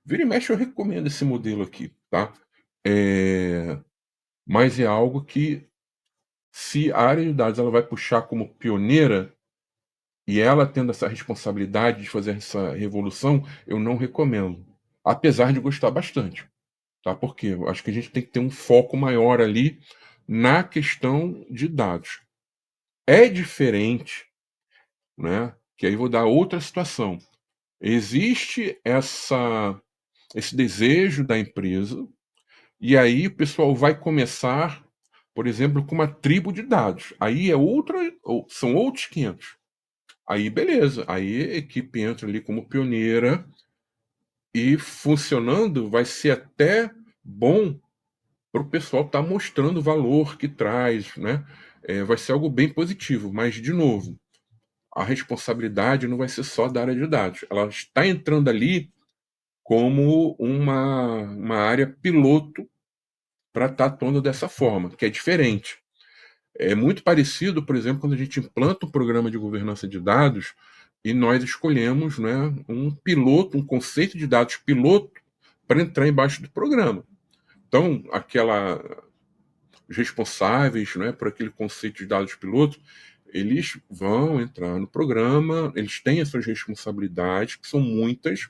vira e mexe eu recomendo esse modelo aqui, tá? Mas é algo que, se a área de dados ela vai puxar como pioneira e ela tendo essa responsabilidade de fazer essa revolução, eu não recomendo, apesar de gostar bastante. Tá? Porque eu acho que a gente tem que ter um foco maior ali na questão de dados. É diferente, né? Que aí vou dar outra situação. Existe esse desejo da empresa, e aí o pessoal vai começar, por exemplo, com uma tribo de dados. Aí são outros 500. Aí beleza, aí a equipe entra ali como pioneira e funcionando vai ser até bom para o pessoal estar mostrando o valor que traz, né? Vai ser algo bem positivo, mas, de novo, a responsabilidade não vai ser só da área de dados. Ela está entrando ali como uma área piloto para estar atuando dessa forma, que é diferente. É muito parecido, por exemplo, quando a gente implanta um programa de governança de dados e nós escolhemos, né, um piloto, um conceito de dados piloto para entrar embaixo do programa. Então, os responsáveis, né, por aquele conceito de dados piloto, eles vão entrar no programa, eles têm as suas responsabilidades, que são muitas,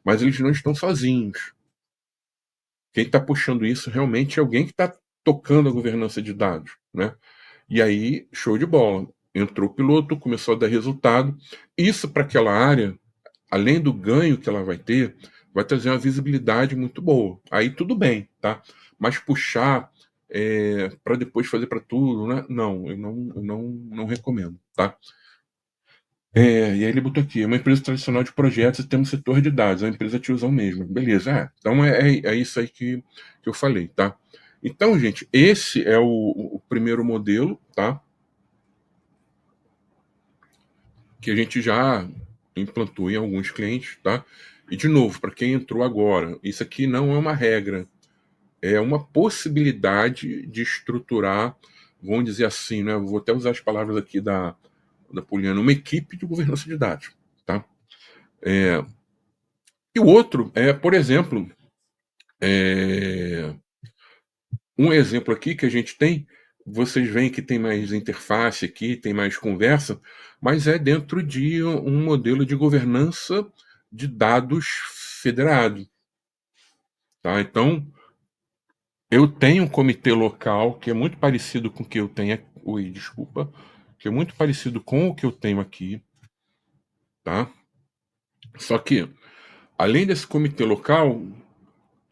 mas eles não estão sozinhos. Quem está puxando isso realmente é alguém que está tocando a governança de dados, né? E aí, show de bola. Entrou o piloto, começou a dar resultado. Isso para aquela área, além do ganho que ela vai trazer uma visibilidade muito boa. Aí tudo bem, tá? Mas puxar para depois fazer para tudo, né? Não, eu não recomendo, tá? E aí ele botou aqui, é uma empresa tradicional de projetos e temos setor de dados, é uma empresa tiozão mesmo. Beleza, então é isso aí que eu falei, tá? Então, gente, esse é o primeiro modelo, tá? Que a gente já implantou em alguns clientes, tá? E, de novo, para quem entrou agora, isso aqui não é uma regra, é uma possibilidade de estruturar, vamos dizer assim, né? Vou até usar as palavras aqui da Poliana, uma equipe de governança de dados, tá? E o outro por exemplo, um exemplo aqui que a gente tem, vocês veem que tem mais interface aqui, tem mais conversa, mas é dentro de um modelo de governança de dados federado. Tá? Então, eu tenho um comitê local que é muito parecido com o que eu tenho. Oi, desculpa. Que é muito parecido com o que eu tenho aqui. Tá? Só que, além desse comitê local,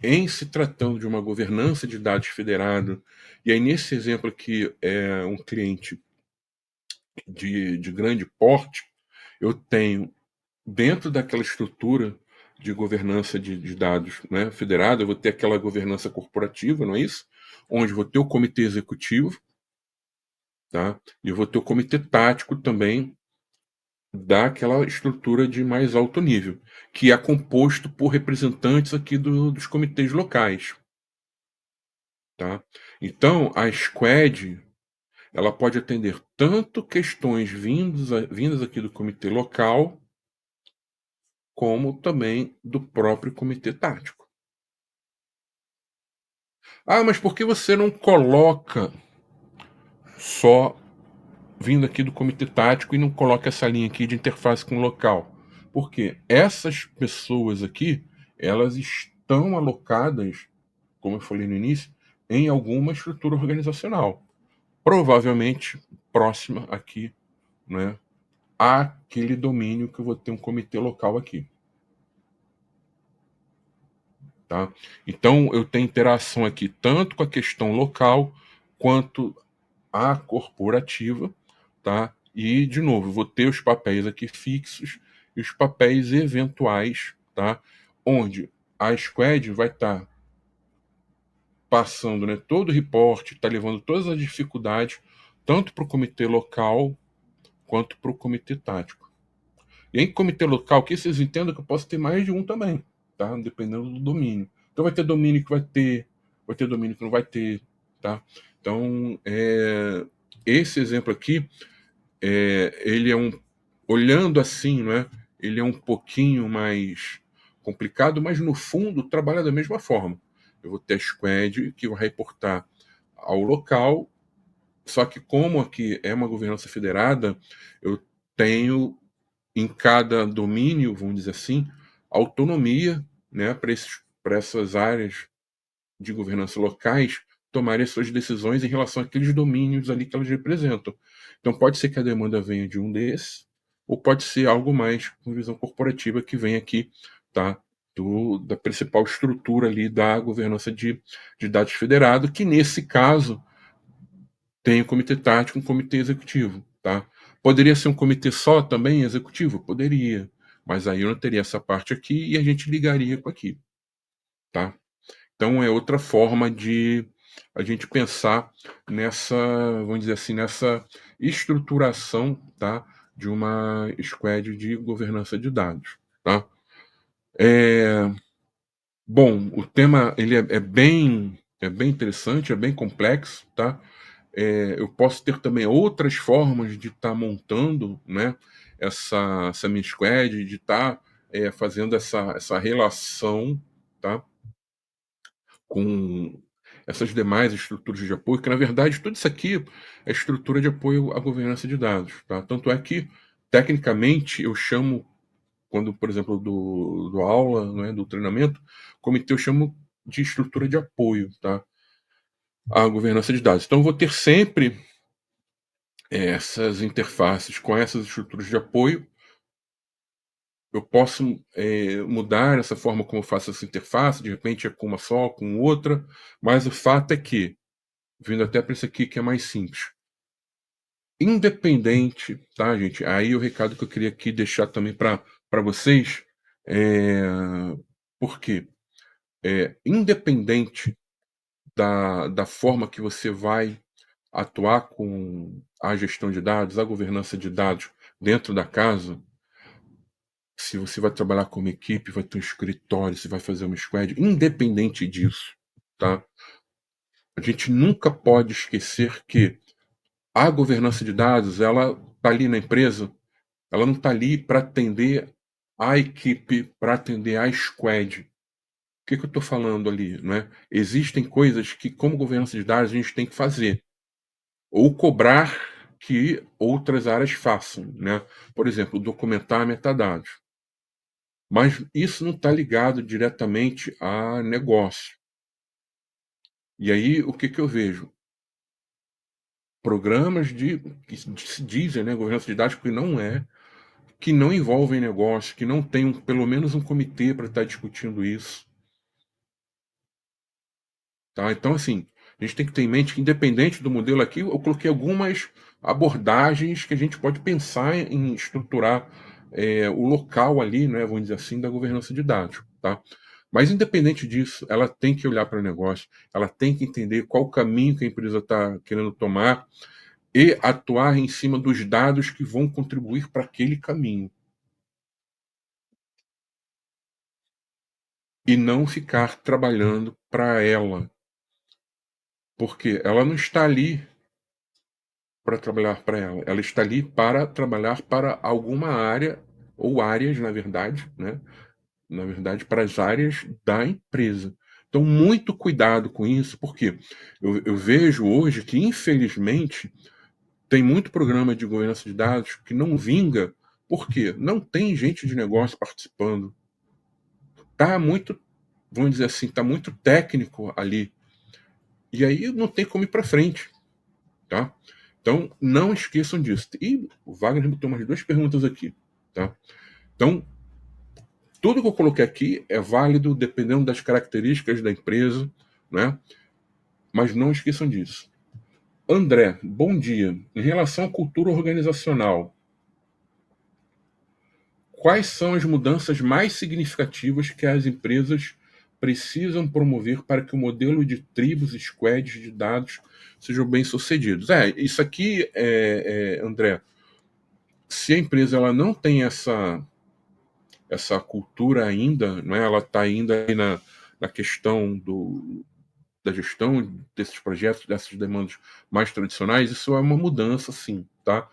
em se tratando de uma governança de dados federado, e aí nesse exemplo aqui é um cliente de grande porte, eu tenho, dentro daquela estrutura de governança de dados, né, federado, eu vou ter aquela governança corporativa, não é isso? Onde vou ter o comitê executivo, tá? E eu vou ter o comitê tático também daquela estrutura de mais alto nível, que é composto por representantes aqui dos comitês locais. Tá? Então, a Squad ela pode atender tanto questões vindas aqui do comitê local, como também do próprio comitê tático. Ah, mas por que você não coloca só vindo aqui do comitê tático e não coloca essa linha aqui de interface com o local? Porque essas pessoas aqui, elas estão alocadas, como eu falei no início, em alguma estrutura organizacional, provavelmente próxima aqui, né, àquele domínio que eu vou ter um comitê local aqui. Tá? Então, eu tenho interação aqui tanto com a questão local quanto a corporativa, tá? E, de novo, vou ter os papéis aqui fixos e os papéis eventuais, tá? Onde a squad vai estar passando, né, todo o reporte, está levando todas as dificuldades, tanto para o comitê local quanto para o comitê tático. E em comitê local, que vocês entendam que eu posso ter mais de um também, tá? Dependendo do domínio. Então vai ter domínio que vai ter domínio que não vai ter, tá? Então, esse exemplo aqui, ele é olhando assim, não é? Ele é um pouquinho mais complicado, mas no fundo trabalha da mesma forma. Eu vou ter a squad que vai reportar ao local, só que como aqui é uma governança federada, eu tenho em cada domínio, vamos dizer assim, autonomia, né, para essas áreas de governança locais tomarem as suas decisões em relação àqueles domínios ali que elas representam. Então, pode ser que a demanda venha de um desses, ou pode ser algo mais com visão corporativa que vem aqui, tá? Da principal estrutura ali da governança de dados federado, que nesse caso tem o comitê tático e um comitê executivo, tá? Poderia ser um comitê só também executivo? Poderia, mas aí eu não teria essa parte aqui e a gente ligaria com aqui, tá? Então é outra forma de a gente pensar nessa, vamos dizer assim, nessa estruturação, tá? De uma squad de governança de dados, tá? Bom, o tema ele é bem interessante, é bem complexo, tá? Eu posso ter também outras formas de estar montando, né, essa minha squad, de estar fazendo essa relação, tá, com essas demais estruturas de apoio, que na verdade tudo isso aqui é estrutura de apoio à governança de dados. Tá? Tanto é que, tecnicamente, eu chamo, quando, por exemplo, do aula, né, do treinamento, comitê eu chamo de estrutura de apoio, tá? À governança de dados. Então, eu vou ter sempre essas interfaces com essas estruturas de apoio. Eu posso mudar essa forma como eu faço essa interface, de repente é com uma só, com outra, mas o fato é que, vindo até para isso aqui que é mais simples, independente, tá, gente? Aí o recado que eu queria aqui deixar também para vocês, é, porque independente da forma que você vai atuar com a gestão de dados, a governança de dados dentro da casa, se você vai trabalhar como equipe, vai ter um escritório, se vai fazer uma squad, independente disso, tá? A gente nunca pode esquecer que a governança de dados, ela está ali na empresa, ela não está ali para atender a equipe, para atender a squad. O que eu estou falando ali? Né? Existem coisas que, como governança de dados, a gente tem que fazer. Ou cobrar que outras áreas façam. Né? Por exemplo, documentar metadados. Mas isso não está ligado diretamente a negócio. E aí, o que eu vejo? Programas que se dizem, né, governança de dados, que não é, que não envolvem negócio, que não tem pelo menos um comitê para estar discutindo isso. Tá? Então, assim, a gente tem que ter em mente que, independente do modelo aqui, eu coloquei algumas abordagens que a gente pode pensar em estruturar o local ali, né, vamos dizer assim, da governança de dados. Tá? Mas, independente disso, ela tem que olhar para o negócio, ela tem que entender qual o caminho que a empresa está querendo tomar e atuar em cima dos dados que vão contribuir para aquele caminho. E não ficar trabalhando para ela, porque ela não está ali para trabalhar para ela, ela está ali para trabalhar para alguma área, ou áreas, na verdade, né? Na verdade, para as áreas da empresa. Então, muito cuidado com isso, porque eu vejo hoje que, infelizmente, tem muito programa de governança de dados que não vinga, porque não tem gente de negócio participando. Tá muito, vamos dizer assim, tá muito técnico ali. E aí não tem como ir para frente, tá? Então, não esqueçam disso. E o Wagner botou umas 2 perguntas aqui, tá? Então, tudo que eu coloquei aqui é válido dependendo das características da empresa, né? Mas não esqueçam disso. André, bom dia. Em relação à cultura organizacional, quais são as mudanças mais significativas que as empresas precisam promover para que o modelo de tribos e squads de dados sejam bem-sucedidos? Isso aqui, André, se a empresa ela não tem essa cultura ainda, né, ela está ainda aí na questão da gestão desses projetos, dessas demandas mais tradicionais, isso é uma mudança, sim, tá?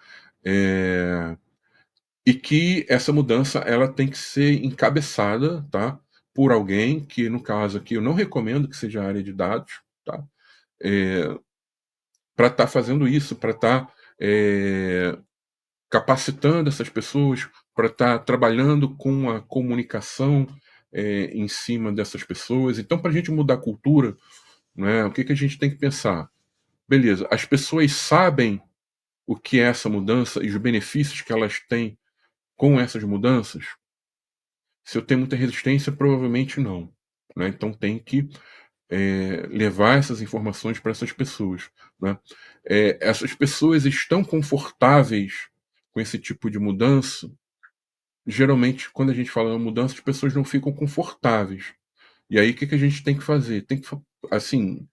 E que essa mudança ela tem que ser encabeçada, tá, por alguém que, no caso aqui, eu não recomendo que seja a área de dados, tá, para estar fazendo isso, para estar capacitando essas pessoas, para estar trabalhando com a comunicação em cima dessas pessoas. Então, para a gente mudar a cultura, né, o que a gente tem que pensar? Beleza, as pessoas sabem o que é essa mudança e os benefícios que elas têm com essas mudanças? Se eu tenho muita resistência, provavelmente não. Né? Então tem que levar essas informações para essas pessoas. Né? Essas pessoas estão confortáveis com esse tipo de mudança? Geralmente, quando a gente fala em mudança, as pessoas não ficam confortáveis. E aí, o que a gente tem que fazer? Tem que, assim,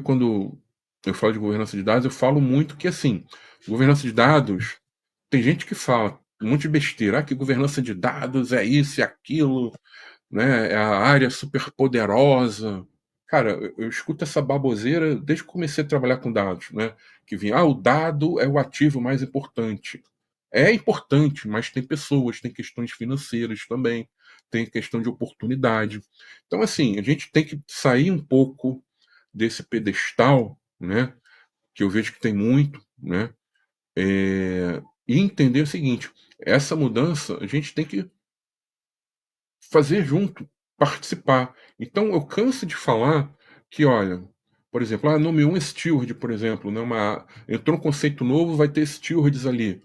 quando eu falo de governança de dados, eu falo muito que, assim, governança de dados, tem gente que fala um monte de besteira, que governança de dados é isso e aquilo, né? É a área super poderosa. Cara, eu escuto essa baboseira desde que comecei a trabalhar com dados, né? Que vinha, o dado é o ativo mais importante. É importante, mas tem pessoas, tem questões financeiras também, tem questão de oportunidade. Então, assim, a gente tem que sair um pouco desse pedestal, né? Que eu vejo que tem muito, né? E entender o seguinte: essa mudança a gente tem que fazer junto, participar. Então eu canso de falar que, olha, por exemplo, nomeou um steward, por exemplo, né, entrou um conceito novo, vai ter stewards ali.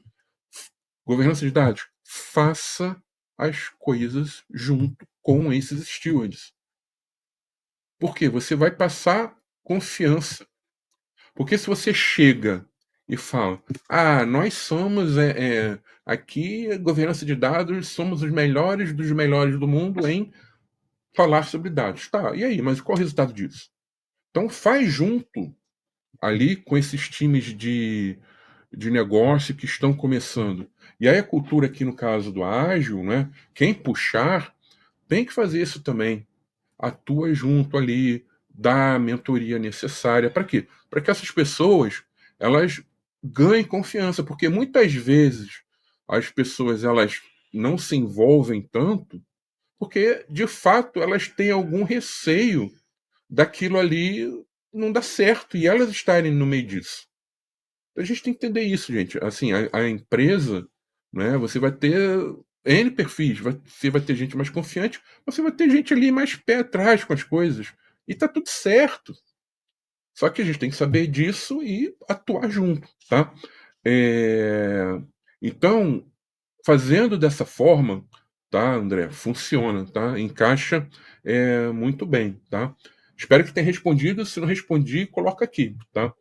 Governança de dados, faça as coisas junto com esses stewards. Porque você vai passar confiança. Porque se você chega e fala, nós somos aqui, governança de dados, somos os melhores dos melhores do mundo em falar sobre dados. Tá, e aí? Mas qual é o resultado disso? Então faz junto ali com esses times de negócio que estão começando. E aí a cultura aqui no caso do ágil, né? Quem puxar tem que fazer isso também. Atua junto ali, dá a mentoria necessária. Para quê? Para que essas pessoas elas ganhem confiança, porque muitas vezes as pessoas elas não se envolvem tanto porque, de fato, elas têm algum receio daquilo ali não dar certo e elas estarem no meio disso. Então, a gente tem que entender isso, gente. Assim, a empresa, né, você vai ter N perfis, você vai ter gente mais confiante, você vai ter gente ali mais pé atrás com as coisas. E tá tudo certo. Só que a gente tem que saber disso e atuar junto, tá? Então, fazendo dessa forma, tá, André? Funciona, tá? Encaixa muito bem, tá? Espero que tenha respondido. Se não respondi, coloca aqui, tá?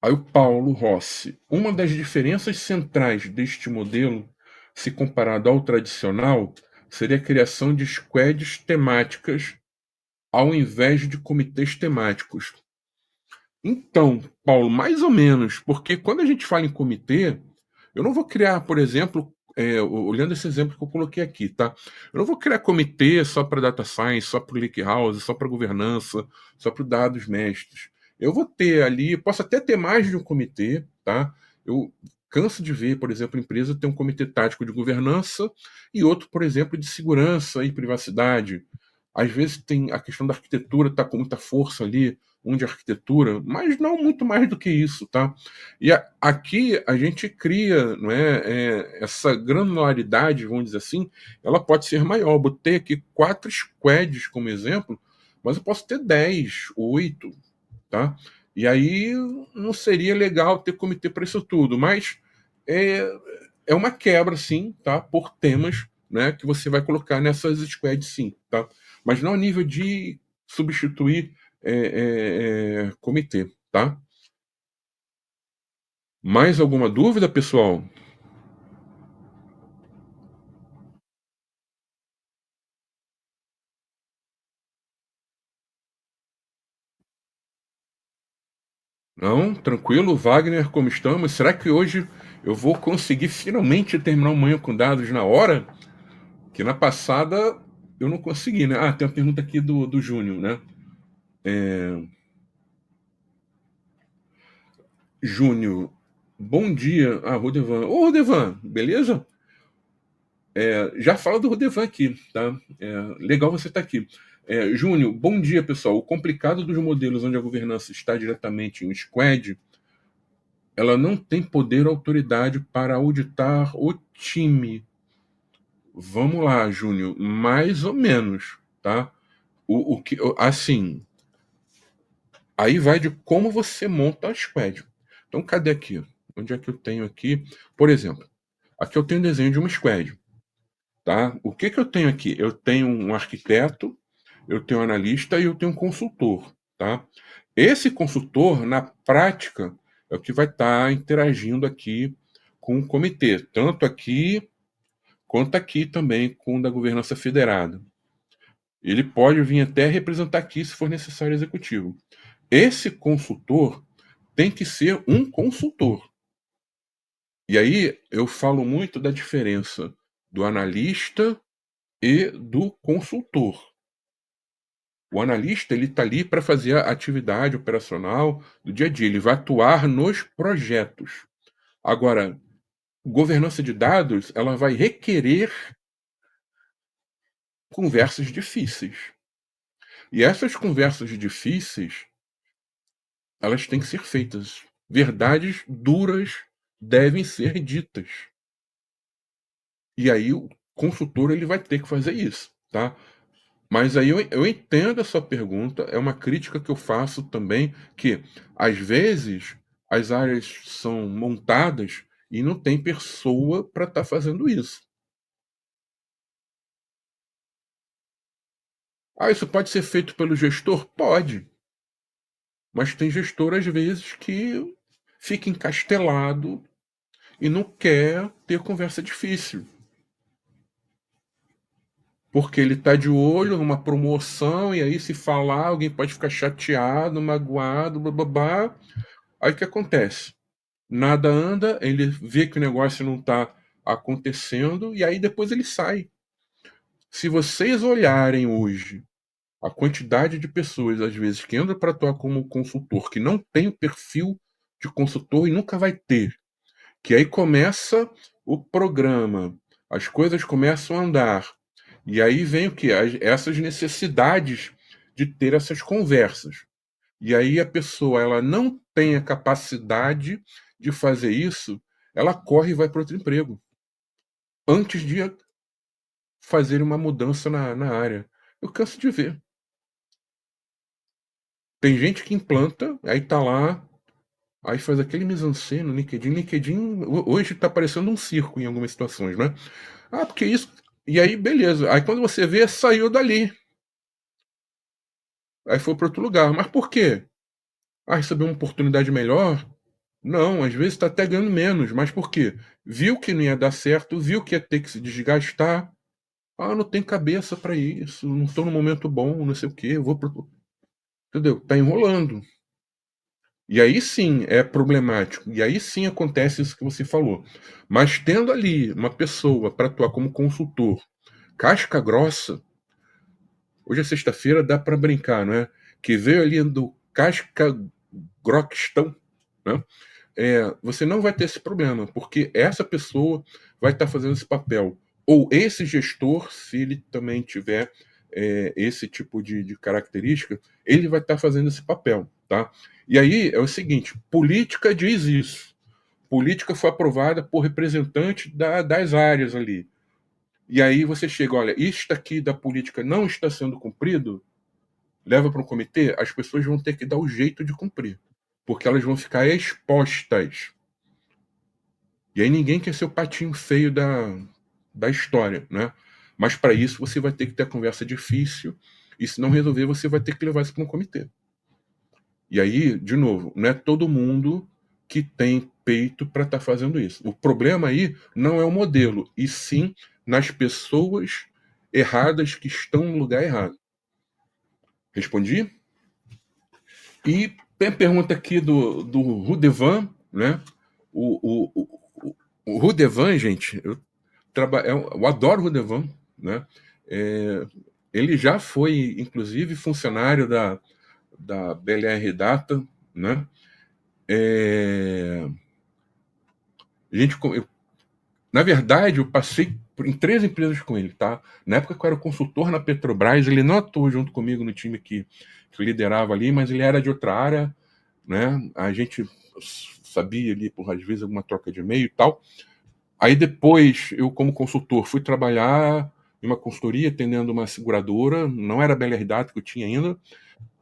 Aí o Paulo Rossi. Uma das diferenças centrais deste modelo, se comparado ao tradicional, seria a criação de squads temáticas ao invés de comitês temáticos. Então, Paulo, mais ou menos, porque quando a gente fala em comitê, eu não vou criar, por exemplo, olhando esse exemplo que eu coloquei aqui, tá? Eu não vou criar comitê só para data science, só para o lake house, só para governança, só para dados mestres. Eu vou ter ali, posso até ter mais de um comitê, tá? Eu canso de ver, por exemplo, empresa ter um comitê tático de governança e outro, por exemplo, de segurança e privacidade. Às vezes tem a questão da arquitetura, está com muita força ali, um de arquitetura, mas não muito mais do que isso, tá? E aqui a gente cria, não é, essa granularidade, vamos dizer assim, ela pode ser maior. Eu botei aqui 4 squads como exemplo, mas eu posso ter 10, 8, tá? E aí não seria legal ter comitê para isso tudo, mas é, é uma quebra, sim, tá? Por temas, né, que você vai colocar nessas squads, sim, tá? Mas não a nível de substituir comitê, tá? Mais alguma dúvida, pessoal? Não? Tranquilo, Wagner, como estamos? Será que hoje eu vou conseguir finalmente terminar o Manhã com Dados na hora? Que na passada eu não consegui, né? Ah, tem uma pergunta aqui do Júnior, né? Júnior, bom dia. Ah, Rodevan. Ô, Rodevan, beleza? Já fala do Rodevan aqui, tá? Legal você estar aqui. Júnior, bom dia, pessoal. O complicado dos modelos onde a governança está diretamente em um squad, ela não tem poder ou autoridade para auditar o time. Vamos lá, Júnior, mais ou menos, tá? Assim, aí vai de como você monta a squad. Então, cadê aqui? Onde é que eu tenho aqui? Por exemplo, aqui eu tenho um desenho de uma squad, tá? O que que eu tenho aqui? Eu tenho um arquiteto, eu tenho um analista e eu tenho um consultor, tá? Esse consultor, na prática, é o que vai estar interagindo aqui com o comitê, tanto aqui quanto aqui também com o da governança federada. Ele pode vir até representar aqui, se for necessário, executivo. Esse consultor tem que ser um consultor. E aí eu falo muito da diferença do analista e do consultor. O analista ele está ali para fazer a atividade operacional do dia a dia, ele vai atuar nos projetos. Agora, governança de dados ela vai requerer conversas difíceis. E essas conversas difíceis elas têm que ser feitas. Verdades duras devem ser ditas. E aí o consultor ele vai ter que fazer isso, tá? Mas aí eu entendo a sua pergunta, é uma crítica que eu faço também, que às vezes as áreas são montadas e não tem pessoa para estar fazendo isso. Ah, isso pode ser feito pelo gestor? Pode. Mas tem gestor, às vezes, que fica encastelado e não quer ter conversa difícil. Porque ele está de olho numa promoção, e aí se falar, alguém pode ficar chateado, magoado, babá. Aí o que acontece? Nada anda, ele vê que o negócio não está acontecendo, e aí depois ele sai. Se vocês olharem hoje a quantidade de pessoas, às vezes, que entram para atuar como consultor, que não tem o perfil de consultor e nunca vai ter, que aí começa o programa, as coisas começam a andar, e aí vem o que? Essas necessidades de ter essas conversas. E aí a pessoa ela não tem a capacidade de fazer isso, ela corre e vai para outro emprego, antes de fazer uma mudança na área. Eu canso de ver. Tem gente que implanta, aí tá lá, aí faz aquele mise-en-scène no LinkedIn. LinkedIn hoje tá parecendo um circo em algumas situações, né? Ah, porque isso. E aí, beleza. Aí quando você vê, saiu dali. Aí foi para outro lugar. Mas por quê? Ah, recebeu uma oportunidade melhor? Não, às vezes está até ganhando menos. Mas por quê? Viu que não ia dar certo, viu que ia ter que se desgastar. Ah, não tem cabeça para isso, não estou no momento bom, não sei o quê, vou pro. Entendeu? Tá enrolando. E aí sim é problemático. E aí sim acontece isso que você falou. Mas tendo ali uma pessoa para atuar como consultor, casca grossa, hoje é sexta-feira, dá para brincar, não é? Que veio ali do casca groquistão, né? você não vai ter esse problema, porque essa pessoa vai estar fazendo esse papel. Ou esse gestor, se ele também tiver esse tipo de característica, ele vai estar fazendo esse papel, tá? E aí é o seguinte, política diz isso. Política foi aprovada por representantes das áreas ali. E aí você chega, olha, isto aqui da política não está sendo cumprido, leva para um comitê, as pessoas vão ter que dar o jeito de cumprir, porque elas vão ficar expostas. E aí ninguém quer ser o patinho feio da história, né? Mas para isso você vai ter que ter a conversa difícil, e se não resolver, você vai ter que levar isso para um comitê. E aí, de novo, não é todo mundo que tem peito para estar fazendo isso. O problema aí não é o modelo, e sim nas pessoas erradas que estão no lugar errado. Respondi? E tem pergunta aqui do Rudevan, né? O Rudevan, gente, eu adoro o Rudevan, né? Ele já foi, inclusive, funcionário da BLR Data, né? Na verdade, eu passei em 3 empresas com ele, tá? Na época que eu era consultor na Petrobras, ele não atuou junto comigo no time que eu liderava ali, mas ele era de outra área, né? A gente sabia ali, por às vezes, alguma troca de e-mail e tal. Aí depois, eu como consultor, fui trabalhar em uma consultoria atendendo uma seguradora, não era a BLR Data que eu tinha ainda.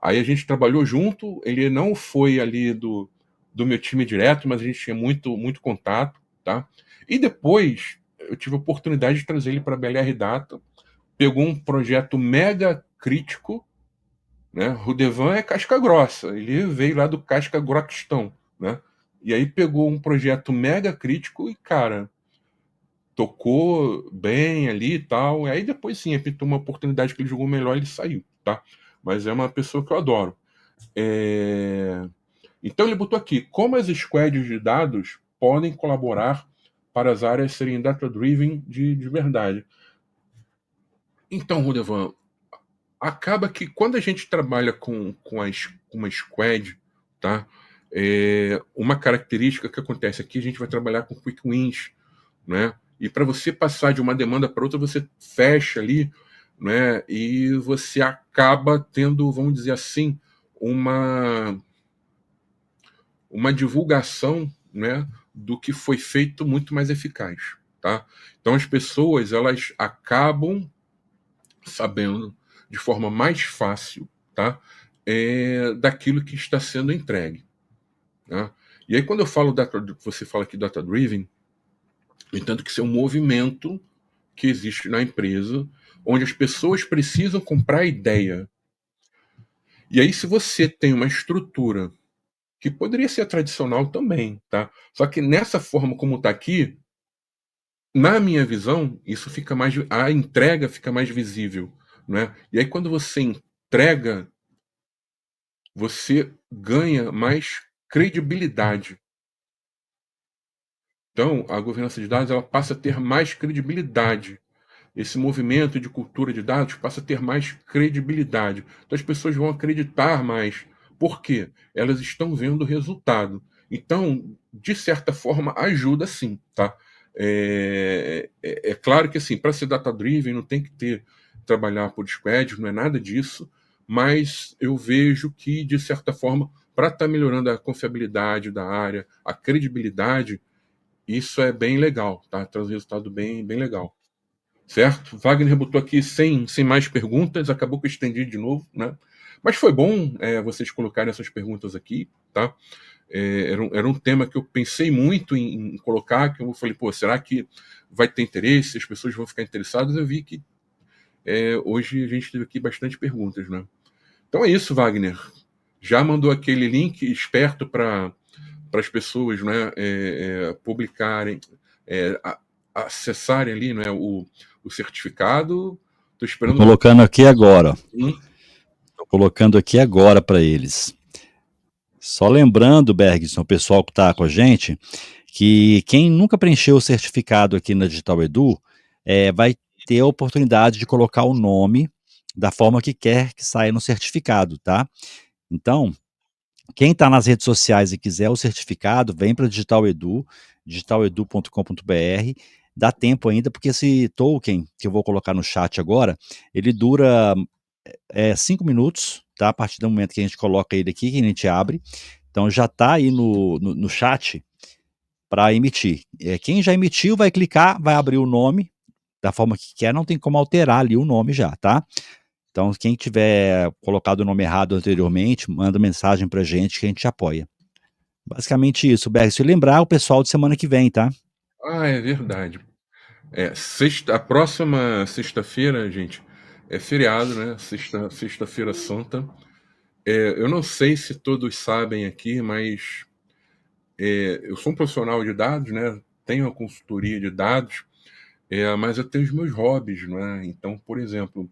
Aí a gente trabalhou junto, ele não foi ali do meu time direto, mas a gente tinha muito, muito contato, tá? E depois eu tive a oportunidade de trazer ele para a BLR Data, pegou um projeto mega crítico, né? Rudevan é casca grossa, ele veio lá do casca groxtão, né? E aí pegou um projeto mega crítico e, cara, tocou bem ali e tal. E aí depois sim, apitou uma oportunidade que ele jogou melhor, ele saiu, tá? Mas é uma pessoa que eu adoro. Então ele botou aqui, como as squads de dados podem colaborar para as áreas serem data-driven de verdade. Então, Rudevan, acaba que quando a gente trabalha com uma squad, tá? Uma característica que acontece aqui, a gente vai trabalhar com quick wins, né? E para você passar de uma demanda para outra, você fecha ali, né? E você acaba tendo, vamos dizer assim, uma divulgação, né, do que foi feito muito mais eficaz, tá? Então as pessoas elas acabam sabendo de forma mais fácil, tá? Daquilo que está sendo entregue, né? E aí quando eu falo você fala aqui data driven, eu entendo que isso é um movimento que existe na empresa, onde as pessoas precisam comprar a ideia. E aí se você tem uma estrutura que poderia ser tradicional também, tá? Só que nessa forma como está aqui, na minha visão, isso fica mais, a entrega fica mais visível, né? E aí quando você entrega, você ganha mais credibilidade. Então, a governança de dados ela passa a ter mais credibilidade. Esse movimento de cultura de dados passa a ter mais credibilidade. Então as pessoas vão acreditar mais. Por quê? Elas estão vendo o resultado. Então, de certa forma, ajuda sim, tá? É claro que assim, para ser data-driven não tem que trabalhar por squad, não é nada disso, mas eu vejo que, de certa forma, para estar melhorando a confiabilidade da área, a credibilidade, isso é bem legal, tá? Traz um resultado bem, bem legal. Certo? Wagner botou aqui sem mais perguntas, acabou que eu estendi de novo, né? Mas foi bom vocês colocarem essas perguntas aqui, tá? Era um tema que eu pensei muito em colocar, que eu falei, pô, será que vai ter interesse, as pessoas vão ficar interessadas? Eu vi que hoje a gente teve aqui bastante perguntas, né? Então é isso, Wagner. Já mandou aquele link esperto para as pessoas, né, publicarem, acessarem ali, né, o certificado. Estou esperando. Colocando aqui agora. Estou colocando aqui agora para eles. Só lembrando, Bergson, o pessoal que está com a gente, que quem nunca preencheu o certificado aqui na Digital Edu vai ter a oportunidade de colocar o nome da forma que quer que saia no certificado, tá? Então, Quem está nas redes sociais e quiser o certificado, vem para Digital Edu, digitaledu.com.br. Dá tempo ainda, porque esse token que eu vou colocar no chat agora, ele dura 5 minutos, tá? A partir do momento que a gente coloca ele aqui, que a gente abre. Então já está aí no chat para emitir. Quem já emitiu vai clicar, vai abrir o nome da forma que quer, não tem como alterar ali o nome já, tá? Então, quem tiver colocado o nome errado anteriormente, manda mensagem pra gente que a gente apoia. Basicamente isso, Berg. Se lembrar o pessoal de semana que vem, tá? Ah, é verdade. A próxima sexta-feira, gente, é feriado, né? Sexta-feira Santa. Eu não sei se todos sabem aqui, mas eu sou um profissional de dados, né? Tenho a consultoria de dados, mas eu tenho os meus hobbies, né? Então, por exemplo,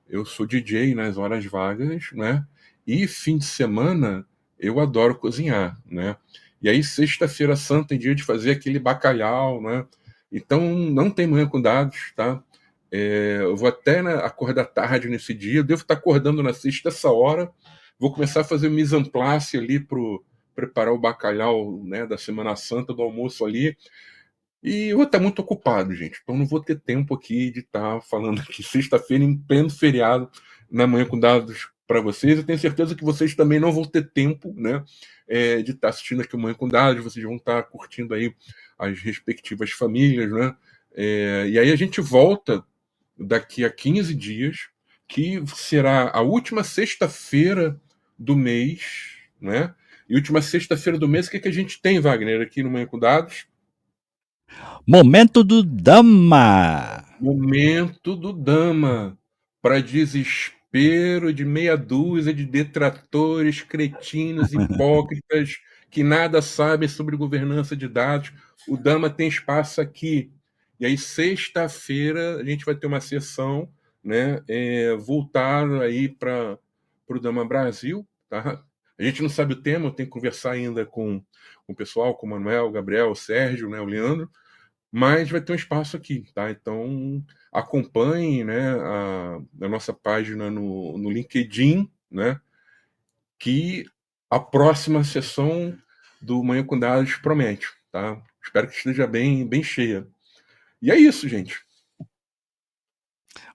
eu sou DJ nas horas vagas, né? E fim de semana eu adoro cozinhar, né? E aí sexta-feira santa é dia de fazer aquele bacalhau, né? Então não tem manhã com dados, tá? Eu vou até, né, acordar tarde nesse dia. Eu devo estar acordando na sexta essa hora. Vou começar a fazer mise en place ali pro preparar o bacalhau, né, da Semana Santa, do almoço ali. E eu vou estar muito ocupado, gente. Então não vou ter tempo aqui de estar falando aqui sexta-feira em pleno feriado na manhã com dados para vocês. Eu tenho certeza que vocês também não vão ter tempo, né, de estar assistindo aqui o Manhã com Dados. Vocês vão estar curtindo aí as respectivas famílias, né? E aí a gente volta daqui a 15 dias, que será a última sexta-feira do mês, né? E última sexta-feira do mês, o que, que a gente tem, Wagner, aqui no Manhã com Dados? Momento do Dama. Momento do Dama, para desespero de meia dúzia de detratores, cretinos, hipócritas, que nada sabem sobre governança de dados. O Dama tem espaço aqui. E aí, sexta-feira, a gente vai ter uma sessão, né, voltada aí para o Dama Brasil. Tá? A gente não sabe o tema, eu tenho que conversar ainda com o pessoal, com o Manuel, o Gabriel, o Sérgio, né, o Leandro, mas vai ter um espaço aqui, tá? Então acompanhe, né, a nossa página no LinkedIn, né? Que a próxima sessão do Manhã com Dados promete, tá? Espero que esteja bem cheia. E é isso, gente.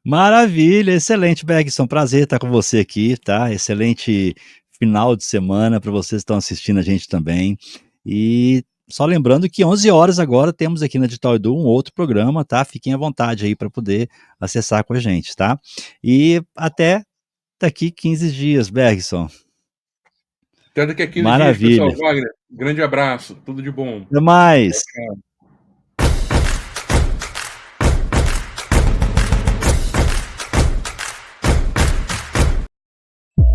Maravilha, excelente, Bergson. Prazer estar com você aqui, tá? Excelente final de semana para vocês que estão assistindo a gente também. E só lembrando que 11 horas agora temos aqui na Digital Edu um outro programa, tá? Fiquem à vontade aí para poder acessar com a gente, tá? E até daqui 15 dias, Bergson. Até daqui a 15 dias, pessoal. Maravilha. Wagner, grande abraço. Tudo de bom. Até mais.